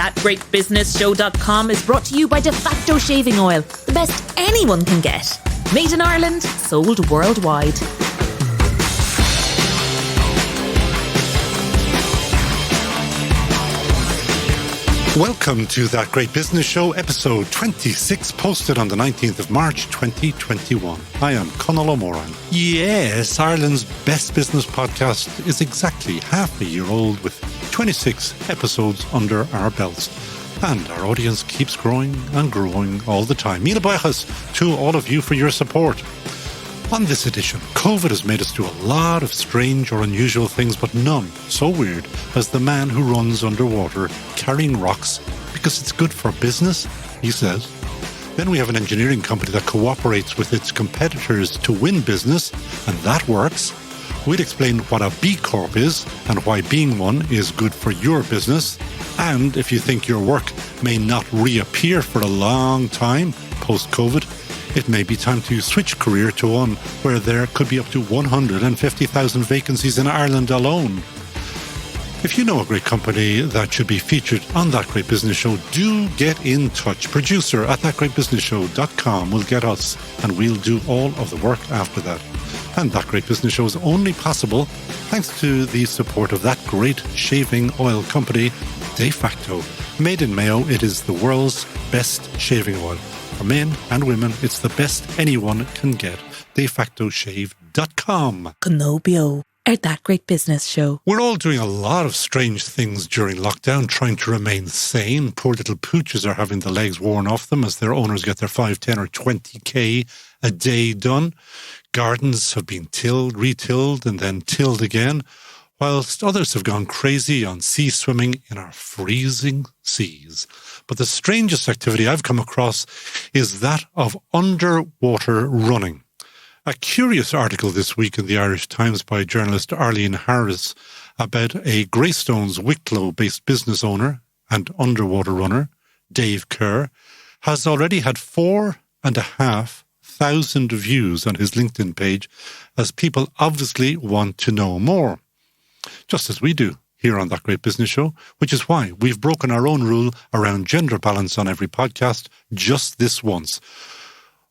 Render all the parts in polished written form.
ThatGreatBusinessShow.com is brought to you by De Facto Shaving Oil, the best anyone can get. Made in Ireland, sold worldwide. Welcome to That Great Business Show, episode 26, posted on the 19th of March 2021. I am Conall O Móráin. Yes, Ireland's best business podcast is exactly half a year old with 26 episodes under our belts. And our audience keeps growing and growing all the time. Míle buíochas to all of you for your support. On this edition, COVID has made us do a lot of strange or unusual things, but none so weird as the man who runs underwater carrying rocks because it's good for business, he says. Then we have an engineering company that cooperates with its competitors to win business, and that works. We'll explain what a B Corp is and why being one is good for your business. And if you think your work may not reappear for a long time post-COVID, it may be time to switch career to one where there could be up to 150,000 vacancies in Ireland alone. If you know a great company that should be featured on That Great Business Show, do get in touch. Producer at thatgreatbusinessshow.com will get us, and we'll do all of the work after that. And That Great Business Show is only possible thanks to the support of that great shaving oil company, De Facto. Made in Mayo, it is the world's best shaving oil. For men and women, it's the best anyone can get. DeFactoShave.com. Conobio at That Great Business Show. We're all doing a lot of strange things during lockdown, trying to remain sane. Poor little pooches are having the legs worn off them as their owners get their 5, 10 or 20k a day done. Gardens have been tilled, retilled and then tilled again, whilst others have gone crazy on sea swimming in our freezing seas. But the strangest activity I've come across is that of underwater running. A curious article this week in the Irish Times by journalist Arlene Harris about a Greystones Wicklow-based business owner and underwater runner, Dave Kerr, has already had 4,500 views on his LinkedIn page as people obviously want to know more. Just as we do here on That Great Business Show, which is why we've broken our own rule around gender balance on every podcast just this once.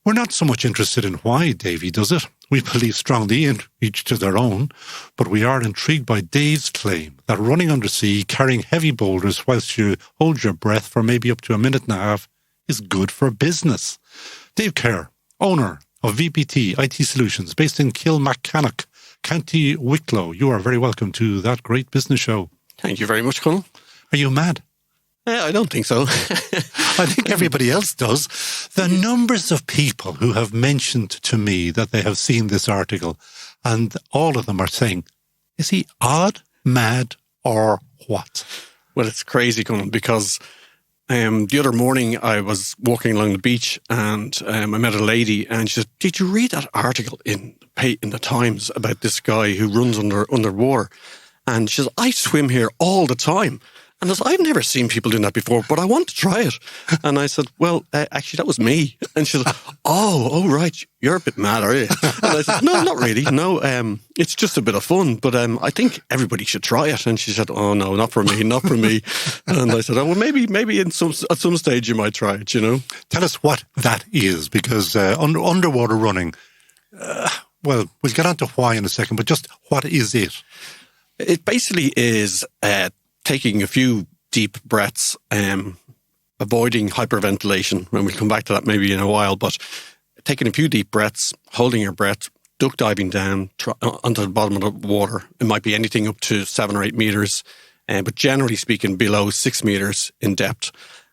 We're not so much interested in why Davey does it. We believe strongly in each to their own, but we are intrigued by Dave's claim that running undersea, carrying heavy boulders whilst you hold your breath for maybe up to a minute and a half is good for business. Dave Kerr, owner of VPT IT Solutions, based in Kilmachannock, County Wicklow. You are very welcome to That Great Business Show. Thank you very much, Conall. Are you mad? I don't think so. I think everybody else does. The numbers of people who have mentioned to me that they have seen this article, and all of them are saying, is he odd, mad, or what? Well, it's crazy, Conall, because the other morning I was walking along the beach and I met a lady and she said, did you read that article in the Times about this guy who runs underwater? And she said, I swim here all the time. And I said, I've never seen people doing that before, but I want to try it. And I said, well, actually, that was me. And she said, oh, right, you're a bit mad, are you? And I said, no, not really. No, it's just a bit of fun, but I think everybody should try it. And she said, oh, no, not for me, not for me. And I said, oh, well, maybe at some stage you might try it, you know? Tell us what that is, because underwater running, well, we'll get on to why in a second, but just what is it? It basically is taking a few deep breaths, avoiding hyperventilation, and we'll come back to that maybe in a while, but taking a few deep breaths, holding your breath, duck diving down onto the bottom of the water. It might be anything up to 7 or 8 meters, but generally speaking, below 6 meters in depth.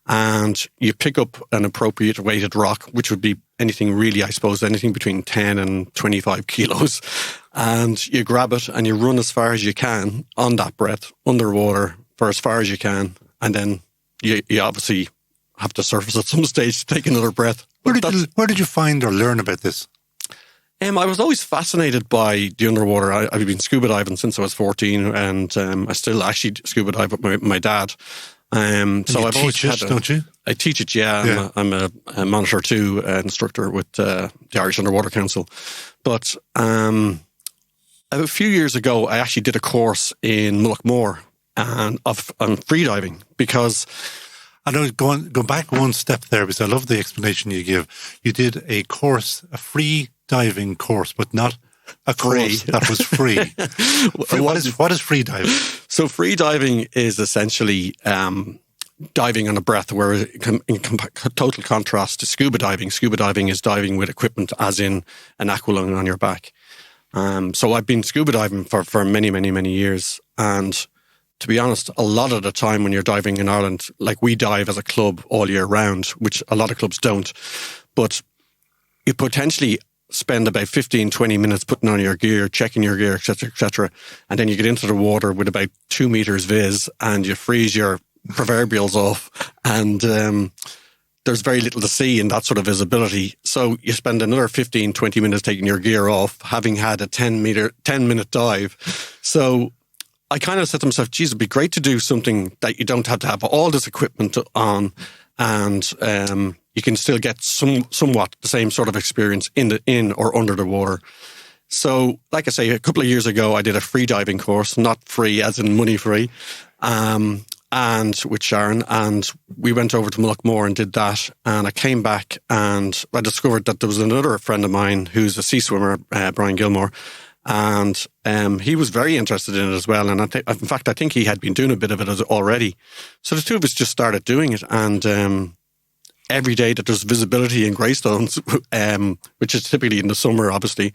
And you pick up an appropriate weighted rock, which would be anything really, I suppose, anything between 10 and 25 kilos. And you grab it and you run as far as you can on that breath, underwater, for as far as you can. And then you obviously have to surface at some stage to take another breath. Where did you find or learn about this? I was always fascinated by the underwater. I've been scuba diving since I was 14, and I still actually scuba dive with my dad. So I've always had don't you? I teach it, yeah. I'm a Monitor 2 instructor with the Irish Underwater Council. But a few years ago, I actually did a course in Mullaghmore and of free diving, because I know, go back one step there, because I love the explanation you give. You did a course, a free diving course, but not a course that was free. What is free diving? So free diving is essentially diving on a breath, where in total contrast to scuba diving. Scuba diving is diving with equipment, as in an aqualung on your back. So I've been scuba diving for many, many, many years. And to be honest, a lot of the time when you're diving in Ireland, like we dive as a club all year round, which a lot of clubs don't, but you potentially spend about 15, 20 minutes putting on your gear, checking your gear, etc., and then you get into the water with about 2 meters viz, and you freeze your proverbials off, and there's very little to see in that sort of visibility. So you spend another 15, 20 minutes taking your gear off, having had a 10-minute dive. So I kind of said to myself, geez, it'd be great to do something that you don't have to have all this equipment on, and you can still get somewhat the same sort of experience in or under the water. So, like I say, a couple of years ago, I did a free diving course, not free as in money free, and with Sharon, and we went over to Mullaghmore and did that. And I came back and I discovered that there was another friend of mine who's a sea swimmer, Brian Gilmore, and he was very interested in it as well. And in fact, I think he had been doing a bit of it already. So the two of us just started doing it, and every day that there's visibility in Greystones, which is typically in the summer, obviously,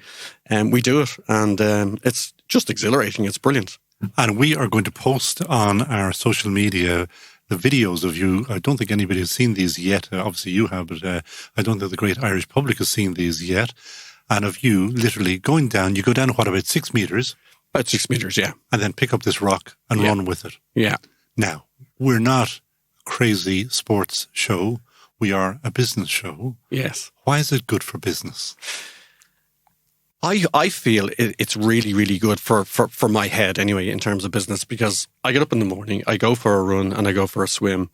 we do it, and it's just exhilarating. It's brilliant. And we are going to post on our social media the videos of you. I don't think anybody has seen these yet. Obviously you have, but I don't think the great Irish public has seen these yet. And of you literally going down, you go down, what, about 6 meters? About 6 meters, yeah. And then pick up this rock and run with it. Yeah. Now, we're not a crazy sports show. We are a business show. Yes. Why is it good for business? I feel it's really, really good for my head anyway, in terms of business, because I get up in the morning, I go for a run and I go for a swim.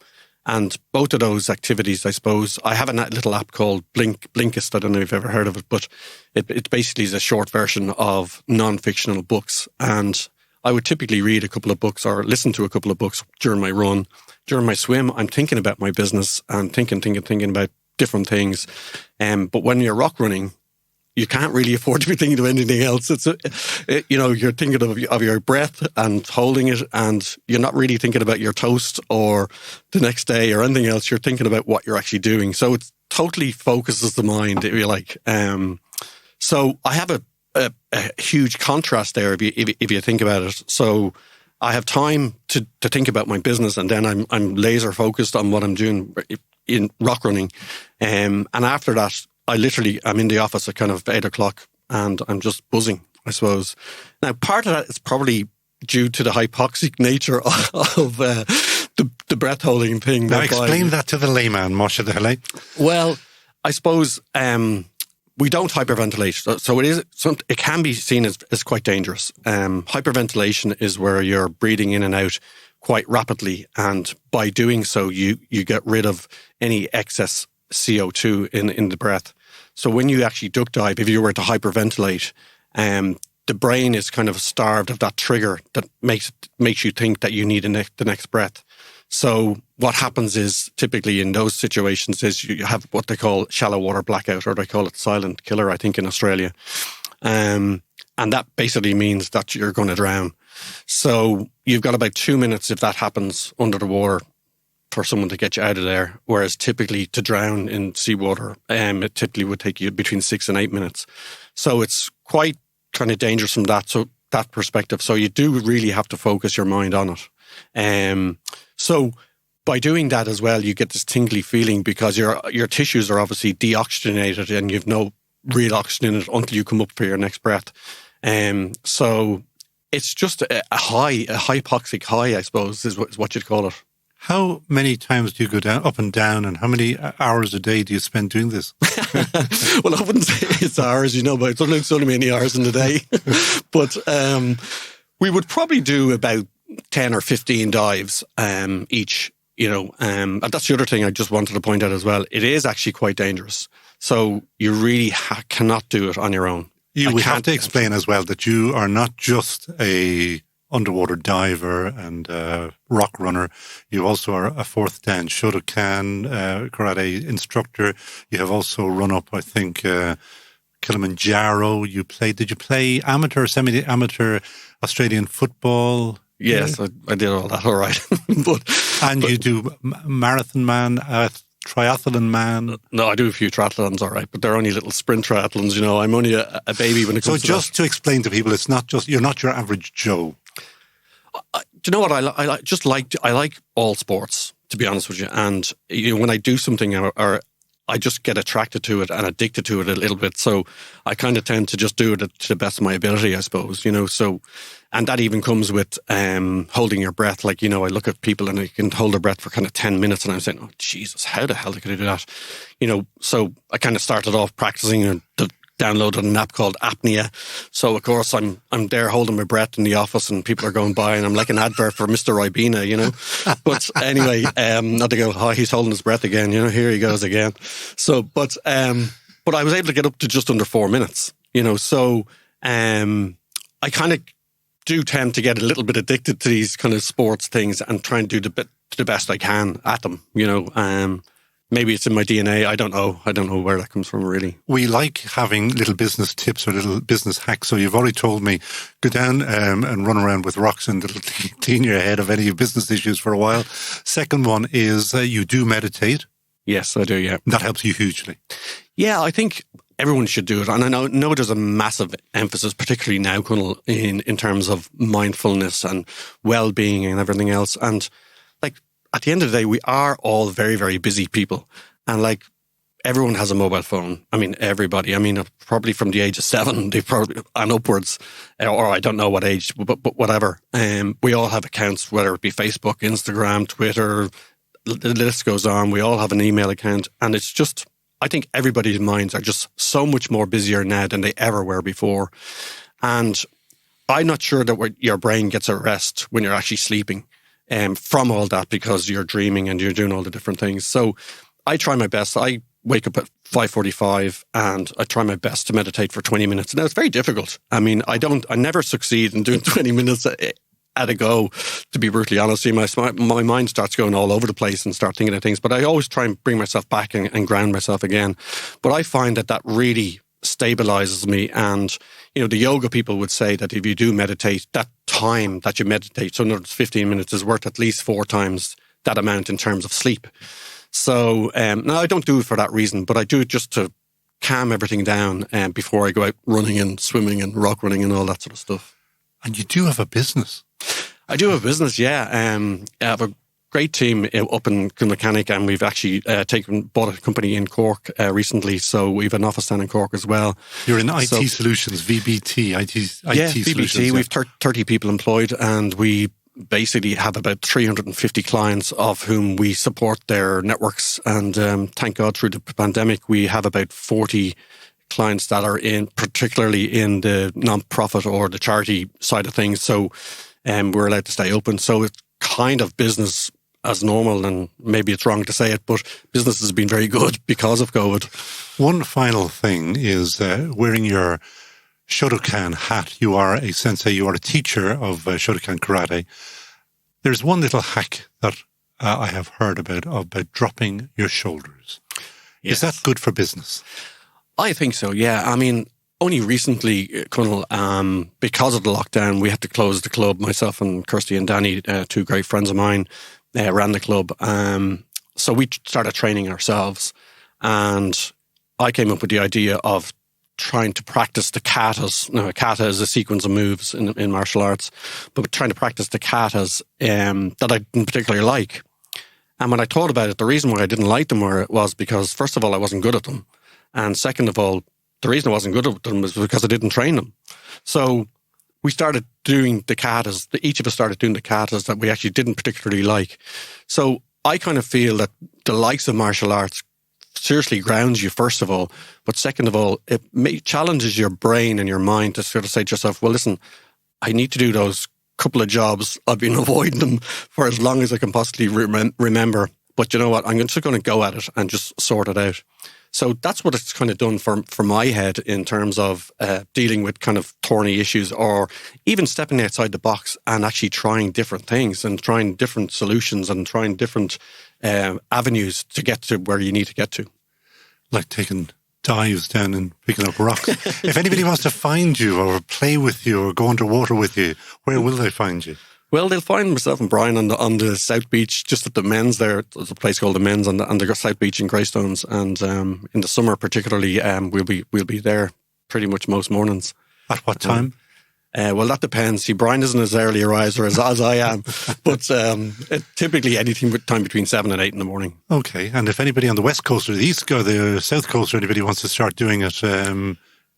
And both of those activities, I suppose, I have a little app called Blinkist. I don't know if you've ever heard of it, but it basically is a short version of non-fictional books. And I would typically read a couple of books or listen to a couple of books during my run. During my swim, I'm thinking about my business and thinking about different things. But when you're rock running, you can't really afford to be thinking of anything else. You're thinking of your breath and holding it, and you're not really thinking about your toast or the next day or anything else. You're thinking about what you're actually doing. So it totally focuses the mind, if you like. So I have a huge contrast there if you think about it. So I have time to think about my business, and then I'm laser focused on what I'm doing in rock running. And after that, I'm in the office at kind of 8 o'clock and I'm just buzzing, I suppose. Now, part of that is probably due to the hypoxic nature of the breath holding thing. Now, explain that to the layman, Moshe Dele. Well, I suppose we don't hyperventilate. So it can be seen as quite dangerous. Hyperventilation is where you're breathing in and out quite rapidly. And by doing so, you get rid of any excess CO2 in the breath. So when you actually duck dive, if you were to hyperventilate, the brain is kind of starved of that trigger that makes you think that you need the next breath. So what happens is, typically in those situations, is you have what they call shallow water blackout, or they call it silent killer, I think, in Australia. And that basically means that you're going to drown. So you've got about 2 minutes if that happens under the water for someone to get you out of there, whereas typically to drown in seawater, it typically would take you between 6 and 8 minutes. So it's quite kind of dangerous from that perspective. So you do really have to focus your mind on it. So by doing that as well, you get this tingly feeling because your tissues are obviously deoxygenated and you've no real oxygen in it until you come up for your next breath. So it's just a hypoxic high, I suppose, is what you'd call it. How many times do you go up and down, and how many hours a day do you spend doing this? Well, I wouldn't say it's hours, but it's only many hours in the day. But we would probably do about 10 or 15 dives each, and that's the other thing I just wanted to point out as well. It is actually quite dangerous. So you really cannot do it on your own. We have to explain as well that you are not just a underwater diver and rock runner. You also are a fourth dan Shotokan karate instructor. You have also run up, I think, Kilimanjaro. Did you play amateur, semi-amateur Australian football? Yes, I did all that, all right. but you do marathon man, triathlon man. No, I do a few triathlons, all right, but they're only little sprint triathlons, you know. I'm only a baby when it comes to just to explain to people, it's not just, you're not your average Joe. Do you know what I like all sports, to be honest with you. And you know, when I do something or I just get attracted to it and addicted to it a little bit. So I kind of tend to just do it to the best of my ability, I suppose, you know. So, and that even comes with holding your breath. Like, you know, I look at people and they can hold their breath for kind of 10 minutes and I'm saying, oh, Jesus, how the hell could I do that? You know, so I kind of started off practicing and downloaded an app called Apnea. So, of course, I'm there holding my breath in the office and people are going by and I'm like an advert for Mr. Ribena, you know. But anyway, not to go, oh, he's holding his breath again, you know, here he goes again. So, but I was able to get up to just under 4 minutes, you know. So I kind of do tend to get a little bit addicted to these kind of sports things and try and do the best I can at them, you know. Maybe it's in my DNA. I don't know. I don't know where that comes from, really. We like having little business tips or little business hacks. So you've already told me, go down and run around with rocks and it'll clean your head of any business issues for a while. Second one is you do meditate. Yes, I do, yeah. That helps you hugely. Yeah, I think everyone should do it. And I know there's a massive emphasis, particularly now, Conall, in terms of mindfulness and well-being and everything else. And like, at the end of the day, we are all very, very busy people. And like, everyone has a mobile phone. I mean, everybody. I mean, probably from the age of 7, they probably, and upwards, or I don't know what age, but whatever. We all have accounts, whether it be Facebook, Instagram, Twitter, the list goes on. We all have an email account. And it's just, I think everybody's minds are just so much more busier now than they ever were before. And I'm not sure that your brain gets a rest when you're actually sleeping. From all that, because you're dreaming and you're doing all the different things. So I try my best. I wake up at 5:45 and I try my best to meditate for 20 minutes. Now, it's very difficult. I mean, I never succeed in doing 20 minutes at a go, to be brutally honest. My mind starts going all over the place and start thinking of things, but I always try and bring myself back and ground myself again. But I find that really stabilizes me. And, you know, the yoga people would say that if you do meditate, that time that you meditate, so another 15 minutes, is worth at least 4 times that amount in terms of sleep. So, now I don't do it for that reason, but I do it just to calm everything down before I go out running and swimming and rock running and all that sort of stuff. And you do have a business. I do have a business, yeah. I have a great team up in Kilmechanic, and we've actually bought a company in Cork recently, so we've an office down in Cork as well. You're in IT Solutions, VBT, IT Solutions. VBT, we've 30 people employed, and we basically have about 350 clients, of whom we support their networks, and thank God through the pandemic we have about 40 clients that are particularly in the non-profit or the charity side of things, so we're allowed to stay open. So it's kind of business as normal, and maybe it's wrong to say it, but business has been very good because of COVID. One final thing is wearing your Shotokan hat. You are a sensei, you are a teacher of Shotokan karate. There's one little hack that I have heard about dropping your shoulders. Yes. Is that good for business? I think so, yeah. I mean, only recently, Conall, because of the lockdown, we had to close the club. Myself and Kirsty and Danny, 2 great friends of mine, ran the club. So we started training ourselves. And I came up with the idea of trying to practice the katas. Now, a kata is a sequence of moves in martial arts, but trying to practice the katas that I didn't particularly like. And when I thought about it, the reason why I didn't like them was because, first of all, I wasn't good at them. And second of all, the reason I wasn't good at them was because I didn't train them. So we started doing the katas. Each of us started doing the katas that we actually didn't particularly like. So I kind of feel that the likes of martial arts seriously grounds you, first of all. But second of all, it challenges your brain and your mind to sort of say to yourself, well, listen, I need to do those couple of jobs. I've been avoiding them for as long as I can possibly remember. But you know what? I'm just going to go at it and just sort it out. So that's what it's kind of done for my head in terms of dealing with kind of thorny issues, or even stepping outside the box and actually trying different things and trying different solutions and trying different avenues to get to where you need to get to. Like taking dives down and picking up rocks. If anybody wants to find you or play with you or go underwater with you, where will they find you? Well, they'll find myself and Brian on the South Beach, just at the Men's there. There's a place called the Men's on the South Beach in Greystones. And in the summer particularly, we'll be there pretty much most mornings. At what time? Well, that depends. See, Brian isn't as early a riser as I am. But typically anything time between 7 and 8 in the morning. Okay. And if anybody on the West Coast or the East or the South Coast or anybody wants to start doing it,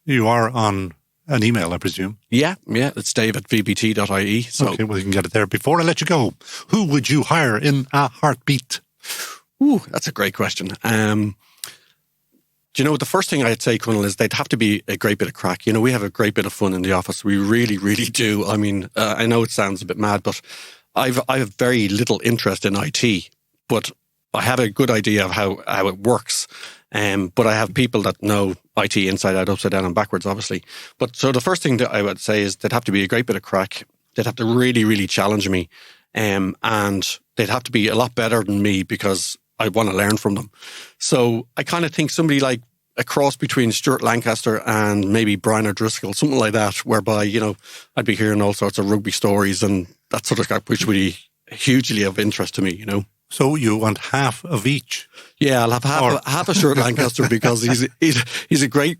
you are on an email, I presume. Yeah, it's dave@vbt.ie. So. Okay, well, you can get it there. Before I let you go, who would you hire in a heartbeat? Ooh, that's a great question. Do you know, the first thing I'd say, Conall, is they'd have to be a great bit of crack. You know, we have a great bit of fun in the office. We really, really do. I mean, I know it sounds a bit mad, but I have very little interest in IT, but I have a good idea of how it works. But I have people that know IT inside out, upside down and backwards, obviously. But so the first thing that I would say is they'd have to be a great bit of crack. They'd have to really, really challenge me. And they'd have to be a lot better than me because I want to learn from them. So I kind of think somebody like a cross between Stuart Lancaster and maybe Brian O'Driscoll, something like that, whereby, you know, I'd be hearing all sorts of rugby stories and that sort of stuff, which would be hugely of interest to me, you know. So you want half of each? Yeah, I'll have half a Stuart Lancaster because he's a great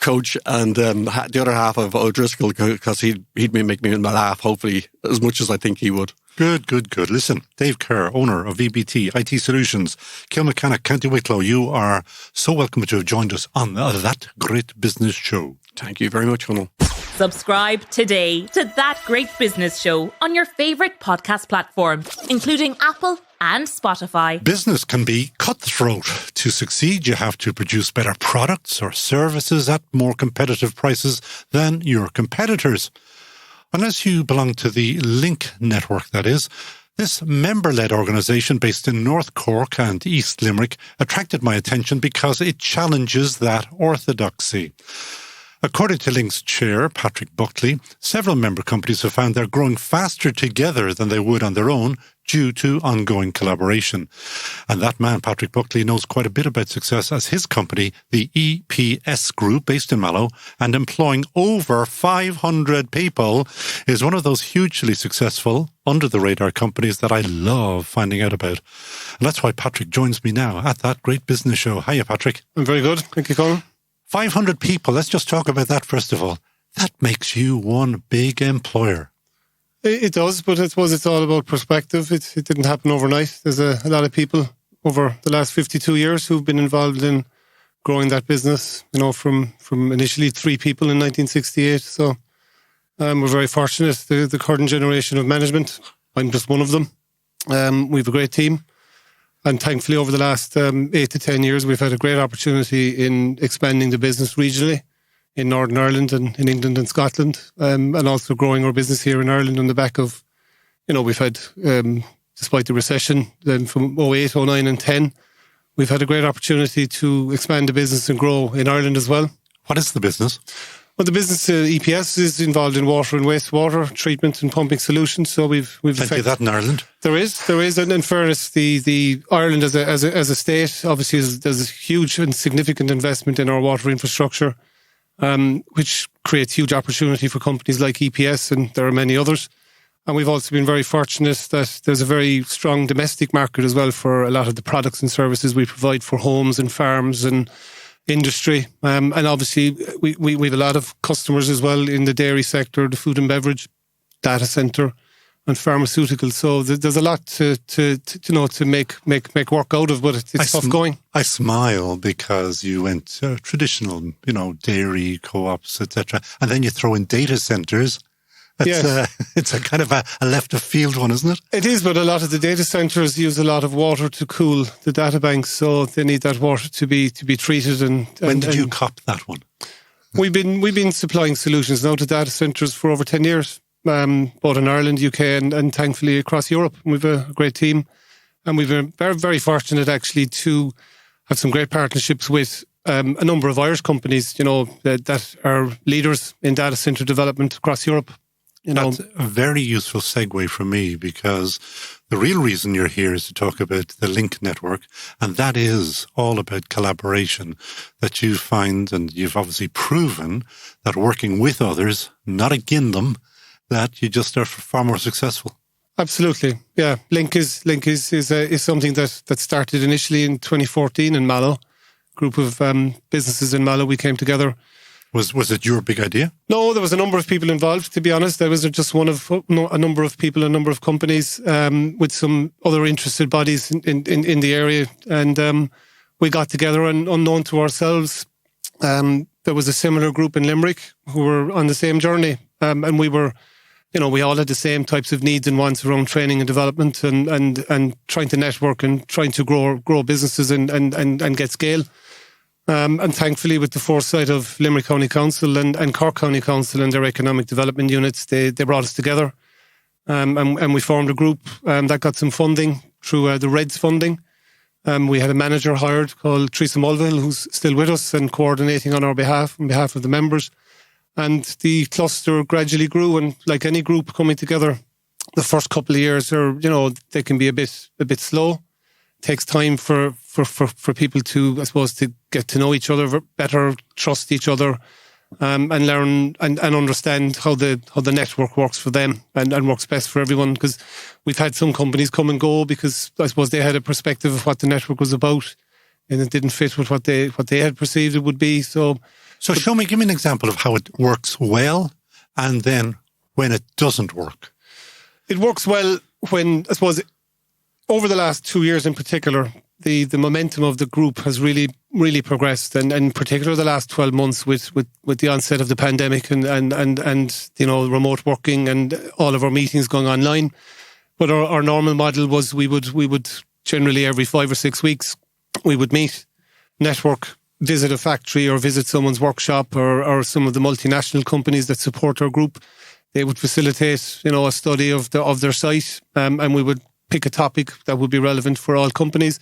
coach, and the other half of O'Driscoll because he'd make me laugh, hopefully, as much as I think he would. Good. Listen, Dave Kerr, owner of VBT IT Solutions, Kilmachannock, County Wicklow, you are so welcome to have joined us on That Great Business Show. Thank you very much, Conall. Subscribe today to That Great Business Show on your favourite podcast platform, including Apple and Spotify. Business can be cutthroat. To succeed, you have to produce better products or services at more competitive prices than your competitors. Unless you belong to the LINC network, that is. This member-led organisation based in North Cork and East Limerick attracted my attention because it challenges that orthodoxy. According to LINC's chair, Patrick Buckley, several member companies have found they're growing faster together than they would on their own due to ongoing collaboration. And that man, Patrick Buckley, knows quite a bit about success as his company, the EPS Group, based in Mallow, and employing over 500 people, is one of those hugely successful, under-the-radar companies that I love finding out about. And that's why Patrick joins me now at That Great Business Show. Hiya, Patrick. I'm very good. Thank you, Conall. 500 people. Let's just talk about that first of all. That makes you one big employer. It does, but I suppose it's all about perspective. It didn't happen overnight. There's a lot of people over the last 52 years who've been involved in growing that business, you know, from initially 3 people in 1968. So we're very fortunate, the current generation of management. I'm just one of them. We have a great team. And thankfully, over the last 8 to 10 years, we've had a great opportunity in expanding the business regionally in Northern Ireland and in England and Scotland, and also growing our business here in Ireland on the back of, you know, we've had, despite the recession then from 08, 09 and 10, we've had a great opportunity to expand the business and grow in Ireland as well. What is the business? Well, the business EPS is involved in water and wastewater treatment and pumping solutions. So we've plenty of that in Ireland. There is, and in fairness, the Ireland as a state obviously there's a huge and significant investment in our water infrastructure, which creates huge opportunity for companies like EPS, and there are many others. And we've also been very fortunate that there's a very strong domestic market as well for a lot of the products and services we provide for homes and farms and industry. And obviously we have a lot of customers as well in the dairy sector, the food and beverage, data centre and pharmaceuticals. So there's a lot to make work out of, but it's tough going. I smile because you went traditional, you know, dairy co-ops, etc. And then you throw in data centres. It's a kind of a left of field one, isn't it? It is, but a lot of the data centres use a lot of water to cool the data banks, so they need that water to be treated. And when did you cop that one? We've been supplying solutions now to data centres for over 10 years, both in Ireland, UK, and thankfully across Europe. We've a great team, and we've been very, very fortunate actually to have some great partnerships with a number of Irish companies, that are leaders in data center development across Europe. That's a very useful segue for me, because the real reason you're here is to talk about the LINC network, and that is all about collaboration that you find, and you've obviously proven that working with others, not against them, that you just are far more successful. Absolutely, yeah. LINC is something that started initially in 2014 in Mallow. Group of businesses in Mallow, we came together. Was it your big idea? No, there was a number of people involved, to be honest. I was just one of a number of people, a number of companies, with some other interested bodies in the area. And we got together, and unknown to ourselves, there was a similar group in Limerick who were on the same journey. And we were, we all had the same types of needs and wants around training and development and trying to network and trying to grow businesses and get scale. And thankfully, with the foresight of Limerick County Council and Cork County Council and their economic development units, they brought us together. And we formed a group that got some funding through the REDS funding. We had a manager hired called Teresa Mulvihill, who's still with us and coordinating on behalf of the members. And the cluster gradually grew, and like any group coming together, the first couple of years are, they can be a bit slow. Takes time for people to, I suppose, to get to know each other better, trust each other, and learn and understand how the network works for them and works best for everyone. Because we've had some companies come and go because I suppose they had a perspective of what the network was about, and it didn't fit with what they had perceived it would be. So give me an example of how it works well, and then when it doesn't work. It works well when, I suppose, over the last 2 years in particular, the momentum of the group has really, really progressed, and in particular the last 12 months with the onset of the pandemic and remote working and all of our meetings going online. But our normal model was we would generally every 5 or 6 weeks we would meet, network, visit a factory or visit someone's workshop or some of the multinational companies that support our group. They would facilitate a study of their site, and we would pick a topic that would be relevant for all companies,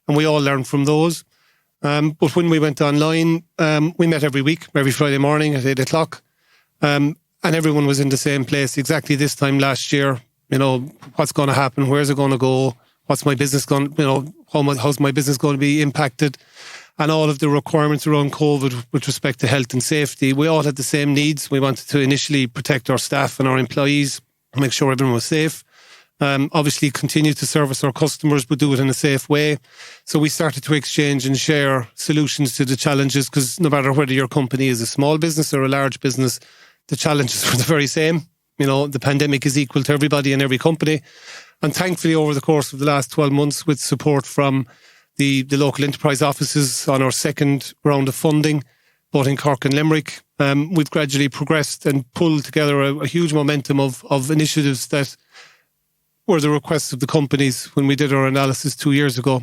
and we all learned from those. But when we went online, we met every week, every Friday morning at 8 o'clock, and everyone was in the same place exactly this time last year. What's going to happen? Where's it going to go? What's my business going? How's my business going to be impacted? And all of the requirements around COVID with respect to health and safety. We all had the same needs. We wanted to initially protect our staff and our employees, make sure everyone was safe. Obviously continue to service our customers, but do it in a safe way. So we started to exchange and share solutions to the challenges, because no matter whether your company is a small business or a large business, the challenges are the very same. The pandemic is equal to everybody and every company. And thankfully, over the course of the last 12 months, with support from the local enterprise offices on our second round of funding, both in Cork and Limerick, we've gradually progressed and pulled together a huge momentum of initiatives that were the requests of the companies when we did our analysis 2 years ago.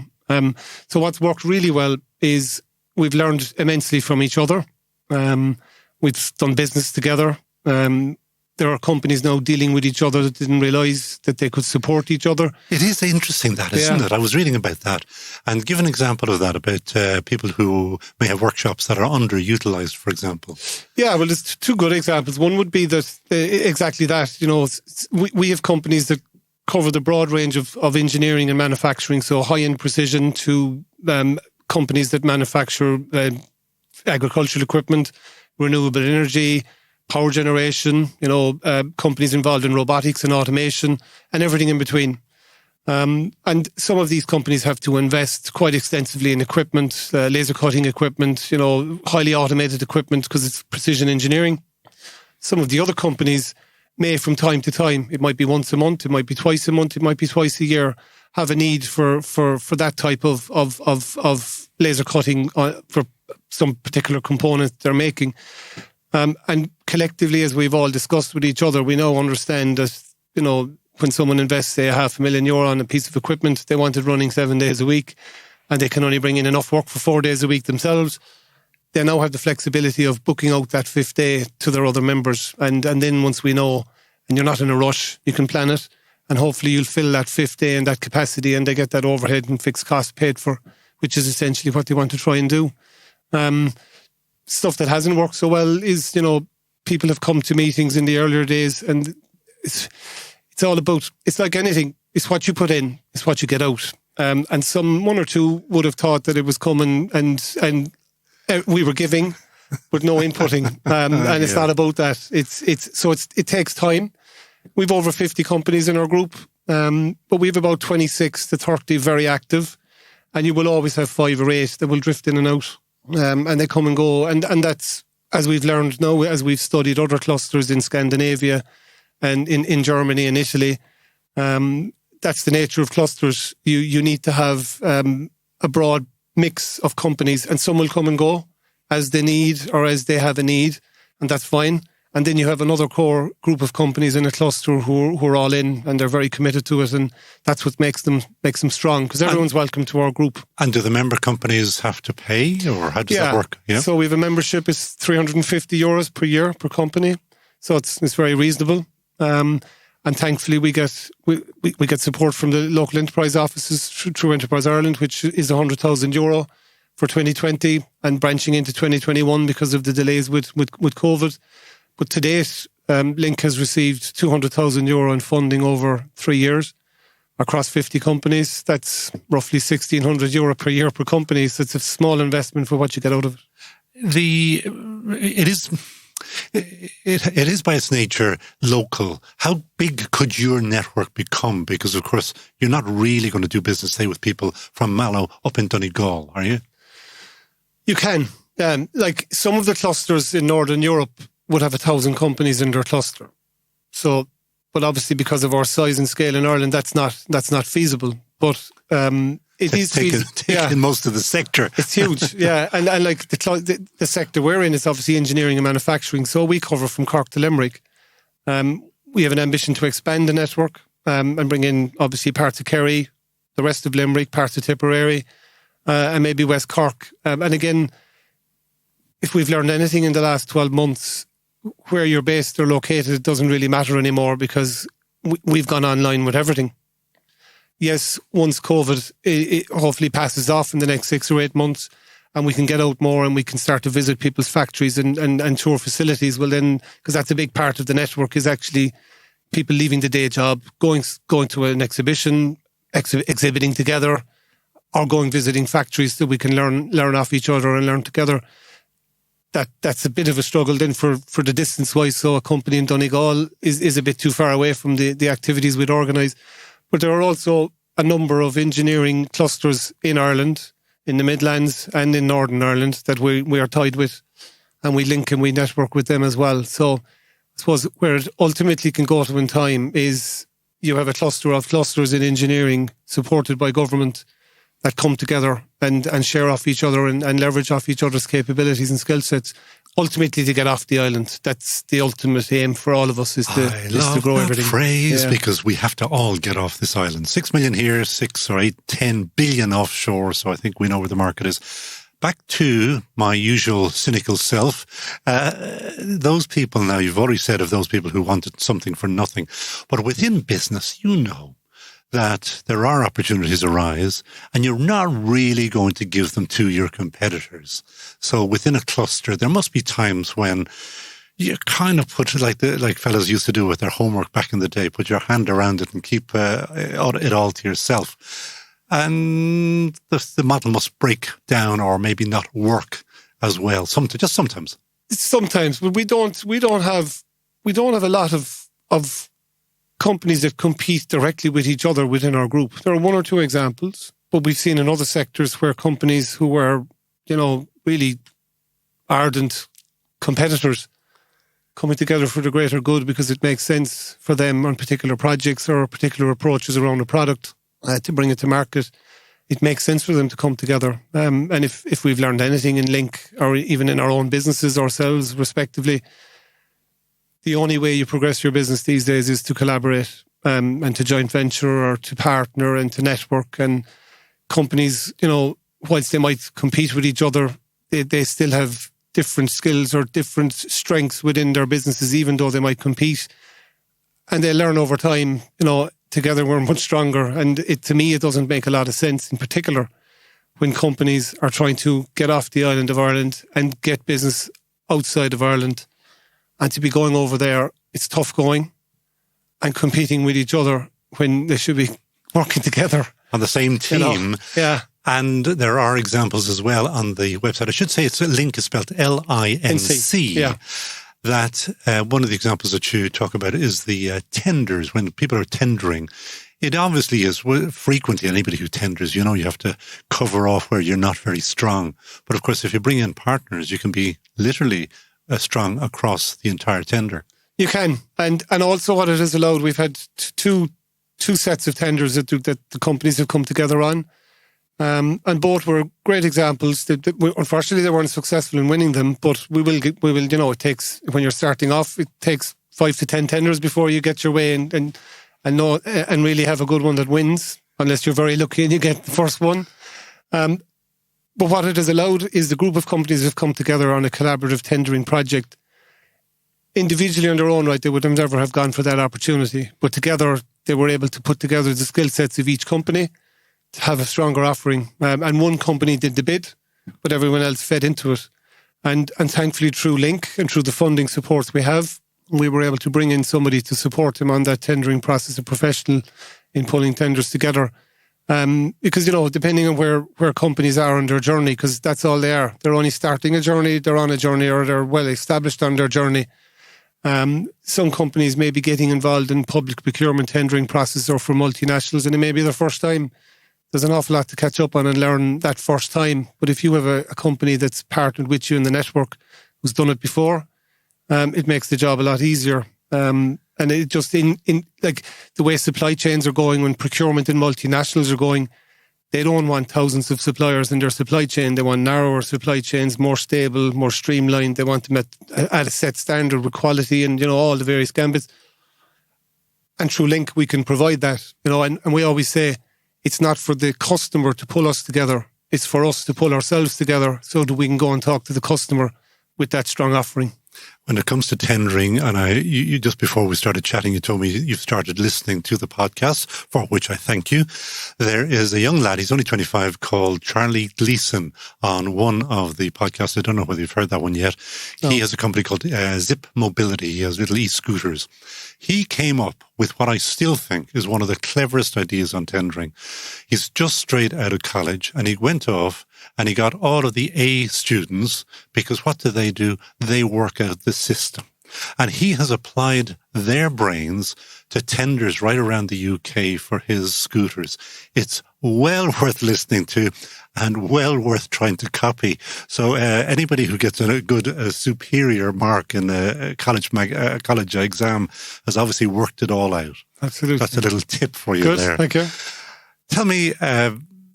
So what's worked really well is we've learned immensely from each other. We've done business together. There are companies now dealing with each other that didn't realise that they could support each other. It is interesting that, isn't it? I was reading about that. And give an example of that, about people who may have workshops that are underutilised, for example. Yeah, well, there's two good examples. One would be that exactly that. We have companies that cover the broad range of engineering and manufacturing, so high-end precision to companies that manufacture agricultural equipment, renewable energy, power generation, companies involved in robotics and automation, and everything in between. And some of these companies have to invest quite extensively in equipment, laser cutting equipment, highly automated equipment, because it's precision engineering. Some of the other companies may, from time to time, it might be once a month, it might be twice a month, it might be twice a year, have a need for that type of laser cutting for some particular component they're making. And collectively, as we've all discussed with each other, we now understand that, when someone invests, say, €500,000 on a piece of equipment, they want it running 7 days a week, and they can only bring in enough work for 4 days a week themselves. They now have the flexibility of booking out that fifth day to their other members. And then once we know, and you're not in a rush, you can plan it, and hopefully you'll fill that fifth day and that capacity, and they get that overhead and fixed cost paid for which is essentially what they want to try and do. Stuff that hasn't worked so well is, people have come to meetings in the earlier days, and it's all about, it's like anything, it's what you put in, it's what you get out. And one or two would have thought that it was coming and we were giving, but no inputting. And it's not about that. It takes time. We've over 50 companies in our group, but we've about 26 to 30 very active, and you will always have 5 or 8 that will drift in and out, and they come and go. And that's, as we've learned now, as we've studied other clusters in Scandinavia and in Germany and Italy, that's the nature of clusters. You need to have a broad mix of companies, and some will come and go as they need or as they have a need, and that's fine. And then you have another core group of companies in a cluster who are all in, and they're very committed to it, and that's what makes them strong, because everyone's welcome to our group. And do the member companies have to pay, or how does that work? Yeah. So we have a membership, is €350 per year per company, so it's very reasonable. And thankfully we get support from the local enterprise offices through Enterprise Ireland, which is €100,000 for 2020 and branching into 2021 because of the delays with COVID. But to date, LINC has received €200,000 in funding over 3 years across 50 companies. That's roughly €1,600 per year per company. So it's a small investment for what you get out of it. It is by its nature local. How big could your network become? Because, of course, you're not really going to do business, say, with people from Mallow up in Donegal, are you? You can. Like some of the clusters in Northern Europe would have 1,000 companies in their cluster. So, but obviously because of our size and scale in Ireland, that's not feasible. But it is taking most of the sector. It's huge, yeah. And like the sector we're in is obviously engineering and manufacturing. So we cover from Cork to Limerick. We have an ambition to expand the network and bring in obviously parts of Kerry, the rest of Limerick, parts of Tipperary, and maybe West Cork. And again, if we've learned anything in the last 12 months, where you're based or located doesn't really matter anymore, because we've gone online with everything. Yes, once COVID it hopefully passes off in the next 6 or 8 months, and we can get out more and we can start to visit people's factories and tour facilities, well then, because that's a big part of the network, is actually people leaving the day job, going to an exhibition, exhibiting together, or going visiting factories so we can learn off each other and learn together. That's a bit of a struggle then for the distance wise. So a company in Donegal is a bit too far away from the activities we'd organise. But there are also a number of engineering clusters in Ireland, in the Midlands and in Northern Ireland, that we are tied with, and we link and we network with them as well. So I suppose where it ultimately can go to in time is you have a cluster of clusters in engineering supported by government that come together and share off each other and leverage off each other's capabilities and skill sets, ultimately to get off the island. That's the ultimate aim for all of us, is to grow everything. I love that phrase, because we have to all get off this island. 6 million here, 6 or 8, 10 billion offshore, so I think we know where the market is. Back to my usual cynical self. Those people now, you've already said of those people who wanted something for nothing, but within business, you know that there are opportunities arise and you're not really going to give them to your competitors. So within a cluster, there must be times when you kind of put it like fellas used to do with their homework back in the day, put your hand around it and keep it all to yourself. And the model must break down or maybe not work as well. Sometimes. Sometimes, but we don't have a lot of companies that compete directly with each other within our group. There are 1 or 2 examples, but we've seen in other sectors where companies who were, really ardent competitors coming together for the greater good because it makes sense for them on particular projects or particular approaches around a product to bring it to market. It makes sense for them to come together. And if we've learned anything in LINC or even in our own businesses ourselves, respectively, the only way you progress your business these days is to collaborate and to joint venture or to partner and to network. And companies, whilst they might compete with each other, they still have different skills or different strengths within their businesses, even though they might compete. And they learn over time, together we're much stronger. And to me, it doesn't make a lot of sense, in particular, when companies are trying to get off the island of Ireland and get business outside of Ireland. And to be going over there, it's tough going and competing with each other when they should be working together. On the same team. Yeah. And there are examples as well on the website. I should say it's LINC is spelled LINC. Yeah. That one of the examples that you talk about is the tenders, when people are tendering. It obviously is frequently anybody who tenders, you have to cover off where you're not very strong. But of course, if you bring in partners, you can be literally strong across the entire tender. You can. And also what it has allowed, we've had two sets of tenders that the companies have come together on. And both were great examples. Unfortunately, they weren't successful in winning them, but we will. It takes, when you're starting off, it takes 5 to 10 tenders before you get your way and really have a good one that wins, unless you're very lucky and you get the first one. But what it has allowed is the group of companies have come together on a collaborative tendering project. Individually on their own right, they would never have gone for that opportunity. But together, they were able to put together the skill sets of each company to have a stronger offering. And one company did the bid, but everyone else fed into it. And thankfully, through LINC and through the funding supports we have, we were able to bring in somebody to support them on that tendering process, a professional in pulling tenders together. Because, depending on where companies are on their journey, because that's all they are. They're only starting a journey, they're on a journey, or they're well established on their journey. Some companies may be getting involved in public procurement tendering process or for multinationals, and it may be their first time. There's an awful lot to catch up on and learn that first time. But if you have a company that's partnered with you in the network who's done it before, it makes the job a lot easier. And it just in like the way supply chains are going, when procurement and multinationals are going, they don't want thousands of suppliers in their supply chain. They want narrower supply chains, more stable, more streamlined. They want them at a set standard with quality and, all the various gambits. And through LINC, we can provide that, and we always say, it's not for the customer to pull us together. It's for us to pull ourselves together so that we can go and talk to the customer with that strong offering. When it comes to tendering, and you just before we started chatting, you told me you've started listening to the podcast, for which I thank you. There is a young lad, he's only 25, called Charlie Gleason on one of the podcasts. I don't know whether you've heard that one yet. No. He has a company called Zip Mobility. He has little e-scooters. He came up with what I still think is one of the cleverest ideas on tendering. He's just straight out of college, and he went off and he got all of the A students, because what do? They work out the system. And he has applied their brains to tenders right around the UK for his scooters. It's well worth listening to and well worth trying to copy. So anybody who gets a good superior mark in a college exam has obviously worked it all out. Absolutely. That's a little tip for you good, there. Thank you. Tell me,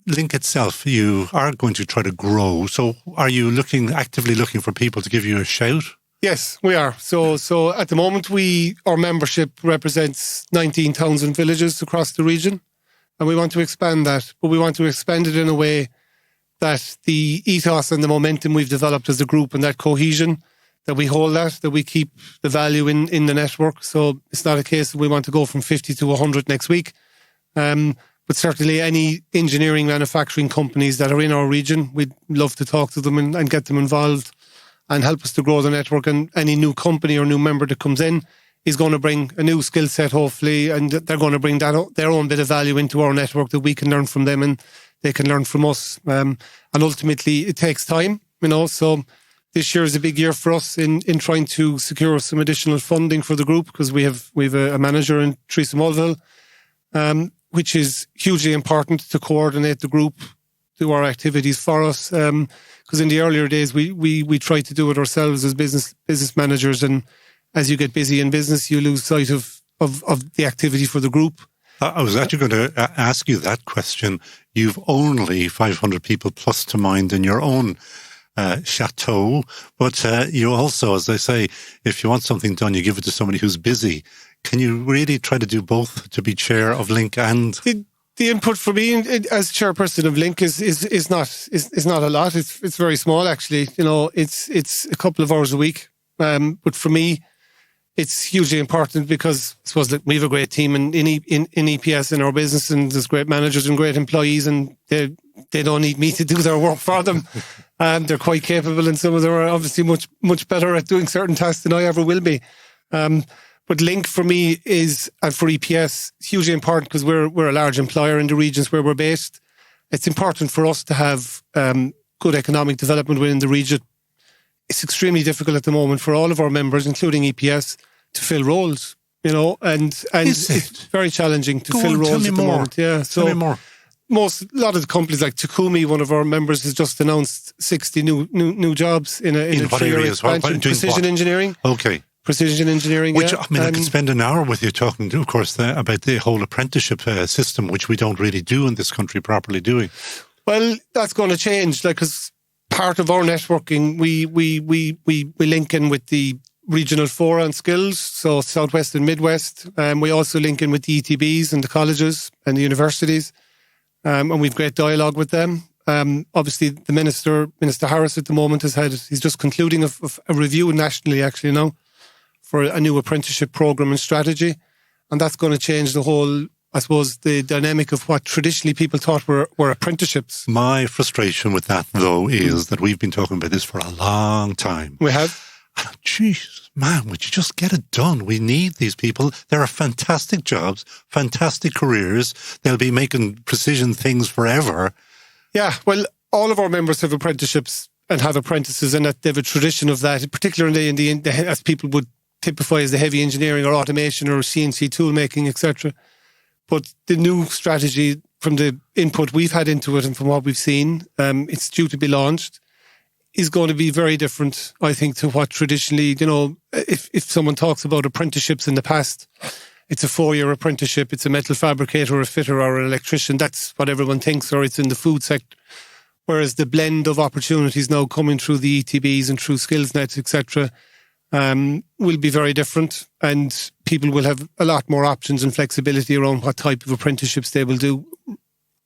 LINC itself, you are going to try to grow. So are you actively looking for people to give you a shout? Yes, we are. So at the moment, our membership represents 19 towns and villages across the region, and we want to expand that. But we want to expand it in a way that the ethos and the momentum we've developed as a group and that cohesion, that we hold that we keep the value in the network. So it's not a case that we want to go from 50 to 100 next week. But certainly any engineering manufacturing companies that are in our region, we'd love to talk to them and get them involved and help us to grow the network. And any new company or new member that comes in is going to bring a new skill set, hopefully, and they're going to bring their own bit of value into our network that we can learn from them and they can learn from us. And ultimately, it takes time, so this year is a big year for us in trying to secure some additional funding for the group, because we've a manager in Teresa Mulville, which is hugely important to coordinate the group, do our activities for us. Because in the earlier days, we tried to do it ourselves as business managers, and as you get busy in business, you lose sight of the activity for the group. I was actually going to ask you that question. You've only 500 people plus to mind in your own chateau, but you also, as I say, if you want something done, you give it to somebody who's busy. Can you really try to do both, to be chair of LINC and... The input for me as chairperson of LINC is not a lot. It's very small, actually. It's a couple of hours a week. But for me, it's hugely important, because I suppose that we have a great team in EPS in our business, and there's great managers and great employees, and they don't need me to do their work for them. They're quite capable, and some of them are obviously much better at doing certain tasks than I ever will be. But LINC for me is, and for EPS, hugely important because we're a large employer in the regions where we're based. It's important for us to have good economic development within the region. It's extremely difficult at the moment for all of our members, including EPS, to fill roles, and it's very challenging to fill roles at the moment. Yeah, tell me more. A lot of the companies like Takumi, one of our members, has just announced 60 new jobs in a 3-year expansion. Precision engineering. Okay. Precision engineering. Which, I could spend an hour with you talking, of course, about the whole apprenticeship system, which we don't really do in this country properly, do we? Well, that's going to change, because part of our networking, we link in with the regional fora on skills, so Southwest and Midwest. We also link in with the ETBs and the colleges and the universities. And we've great dialogue with them. Obviously, the Minister Harris at the moment he's just concluding a review nationally, actually now, for a new apprenticeship program and strategy. And that's going to change the whole, I suppose, the dynamic of what traditionally people thought were apprenticeships. My frustration with that, though, is that we've been talking about this for a long time. We have. Jeez, man, would you just get it done? We need these people. There are fantastic jobs, fantastic careers. They'll be making precision things forever. Yeah, well, all of our members have apprenticeships and have apprentices, and that they have a tradition of that, particularly in the as people would typify as the heavy engineering or automation or CNC tool making, etc. But the new strategy, from the input we've had into it and from what we've seen, it's due to be launched, is going to be very different, I think, to what traditionally, if someone talks about apprenticeships in the past, it's a 4-year apprenticeship, it's a metal fabricator or a fitter or an electrician, that's what everyone thinks, or it's in the food sector. Whereas the blend of opportunities now coming through the ETBs and through SkillsNet, etc., will be very different, and people will have a lot more options and flexibility around what type of apprenticeships they will do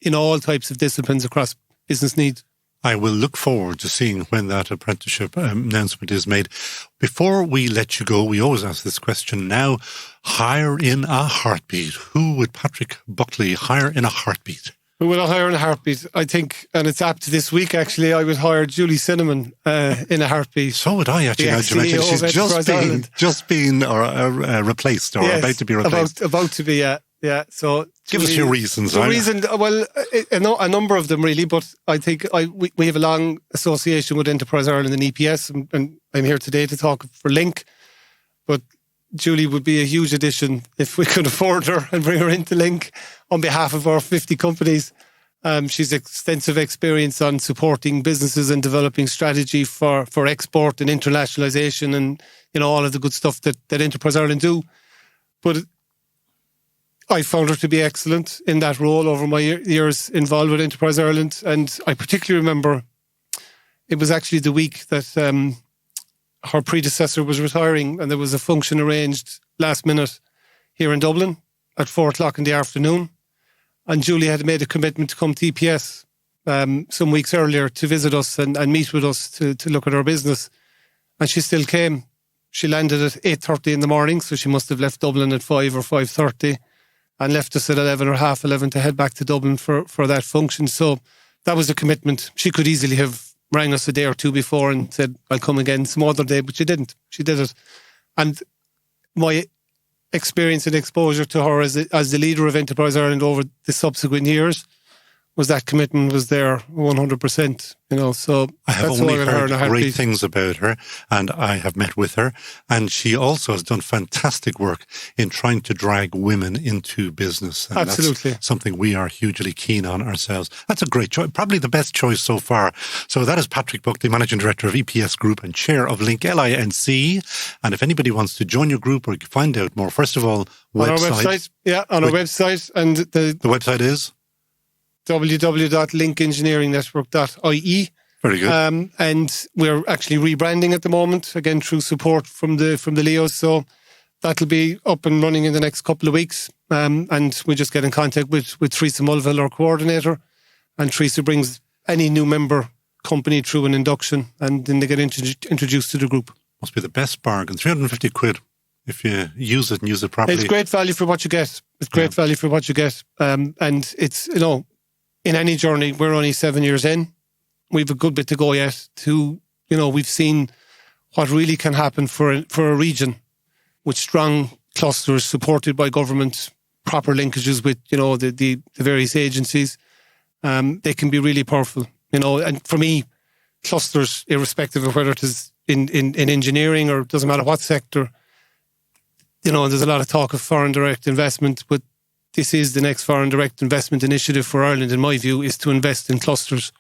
in all types of disciplines across business needs. I will look forward to seeing when that apprenticeship announcement is made. Before we let you go, we always ask this question now. Hire in a heartbeat. Who would Patrick Buckley hire in a heartbeat? We will hire in a heartbeat, I think, and it's apt to this week, actually. I would hire Julie Sinnamon in a heartbeat. So would I, actually. Now, she's just been replaced or about to be replaced. About to be, yeah. So give us your reasons. The reason, well, a number of them really, but I think we have a long association with Enterprise Ireland and EPS, and I'm here today to talk for LINC, but Julie would be a huge addition if we could afford her and bring her into LINC on behalf of our 50 companies. She's extensive experience on supporting businesses and developing strategy for export and internationalisation and all of the good stuff that Enterprise Ireland do. But I found her to be excellent in that role over my years involved with Enterprise Ireland, and I particularly remember it was actually the week that her predecessor was retiring, and there was a function arranged last minute here in Dublin at 4:00 in the afternoon. And Julie had made a commitment to come to EPS some weeks earlier to visit us and meet with us to look at our business. And she still came. She landed at 8:30 in the morning, so she must have left Dublin at 5 or 5:30 and left us at 11 or half 11 to head back to Dublin for that function. So that was a commitment. She could easily have rang us a day or two before and said, I'll come again some other day, but she didn't. She did it. And my experience and exposure to her as the leader of Enterprise Ireland over the subsequent years was that commitment was there 100%, so I have only heard great things about her, and I have met with her, and she also has done fantastic work in trying to drag women into business. And absolutely. That's something we are hugely keen on ourselves. That's a great choice, probably the best choice so far. So that is Patrick Buckley, Managing Director of EPS Group and Chair of LINC, LINC. And if anybody wants to join your group or find out more, first of all, on our website. Yeah, on our website. And the website is? www.linkengineeringnetwork.ie. Very good. And we're actually rebranding at the moment, again through support from the Leos. So that'll be up and running in the next couple of weeks. And we just get in contact with Teresa Mulville, our coordinator, and Teresa brings any new member company through an induction, and then they get introduced to the group. Must be the best bargain. 350 quid. If you use it and use it properly. It's great value for what you get. It's great value for what you get. And it's, in any journey, we're only 7 years in. We've a good bit to go yet we've seen what really can happen for a region with strong clusters supported by government, proper linkages with, the various agencies. They can be really powerful, and for me, clusters, irrespective of whether it is in engineering or it doesn't matter what sector, there's a lot of talk of foreign direct investment, but this is the next foreign direct investment initiative for Ireland, in my view, is to invest in clusters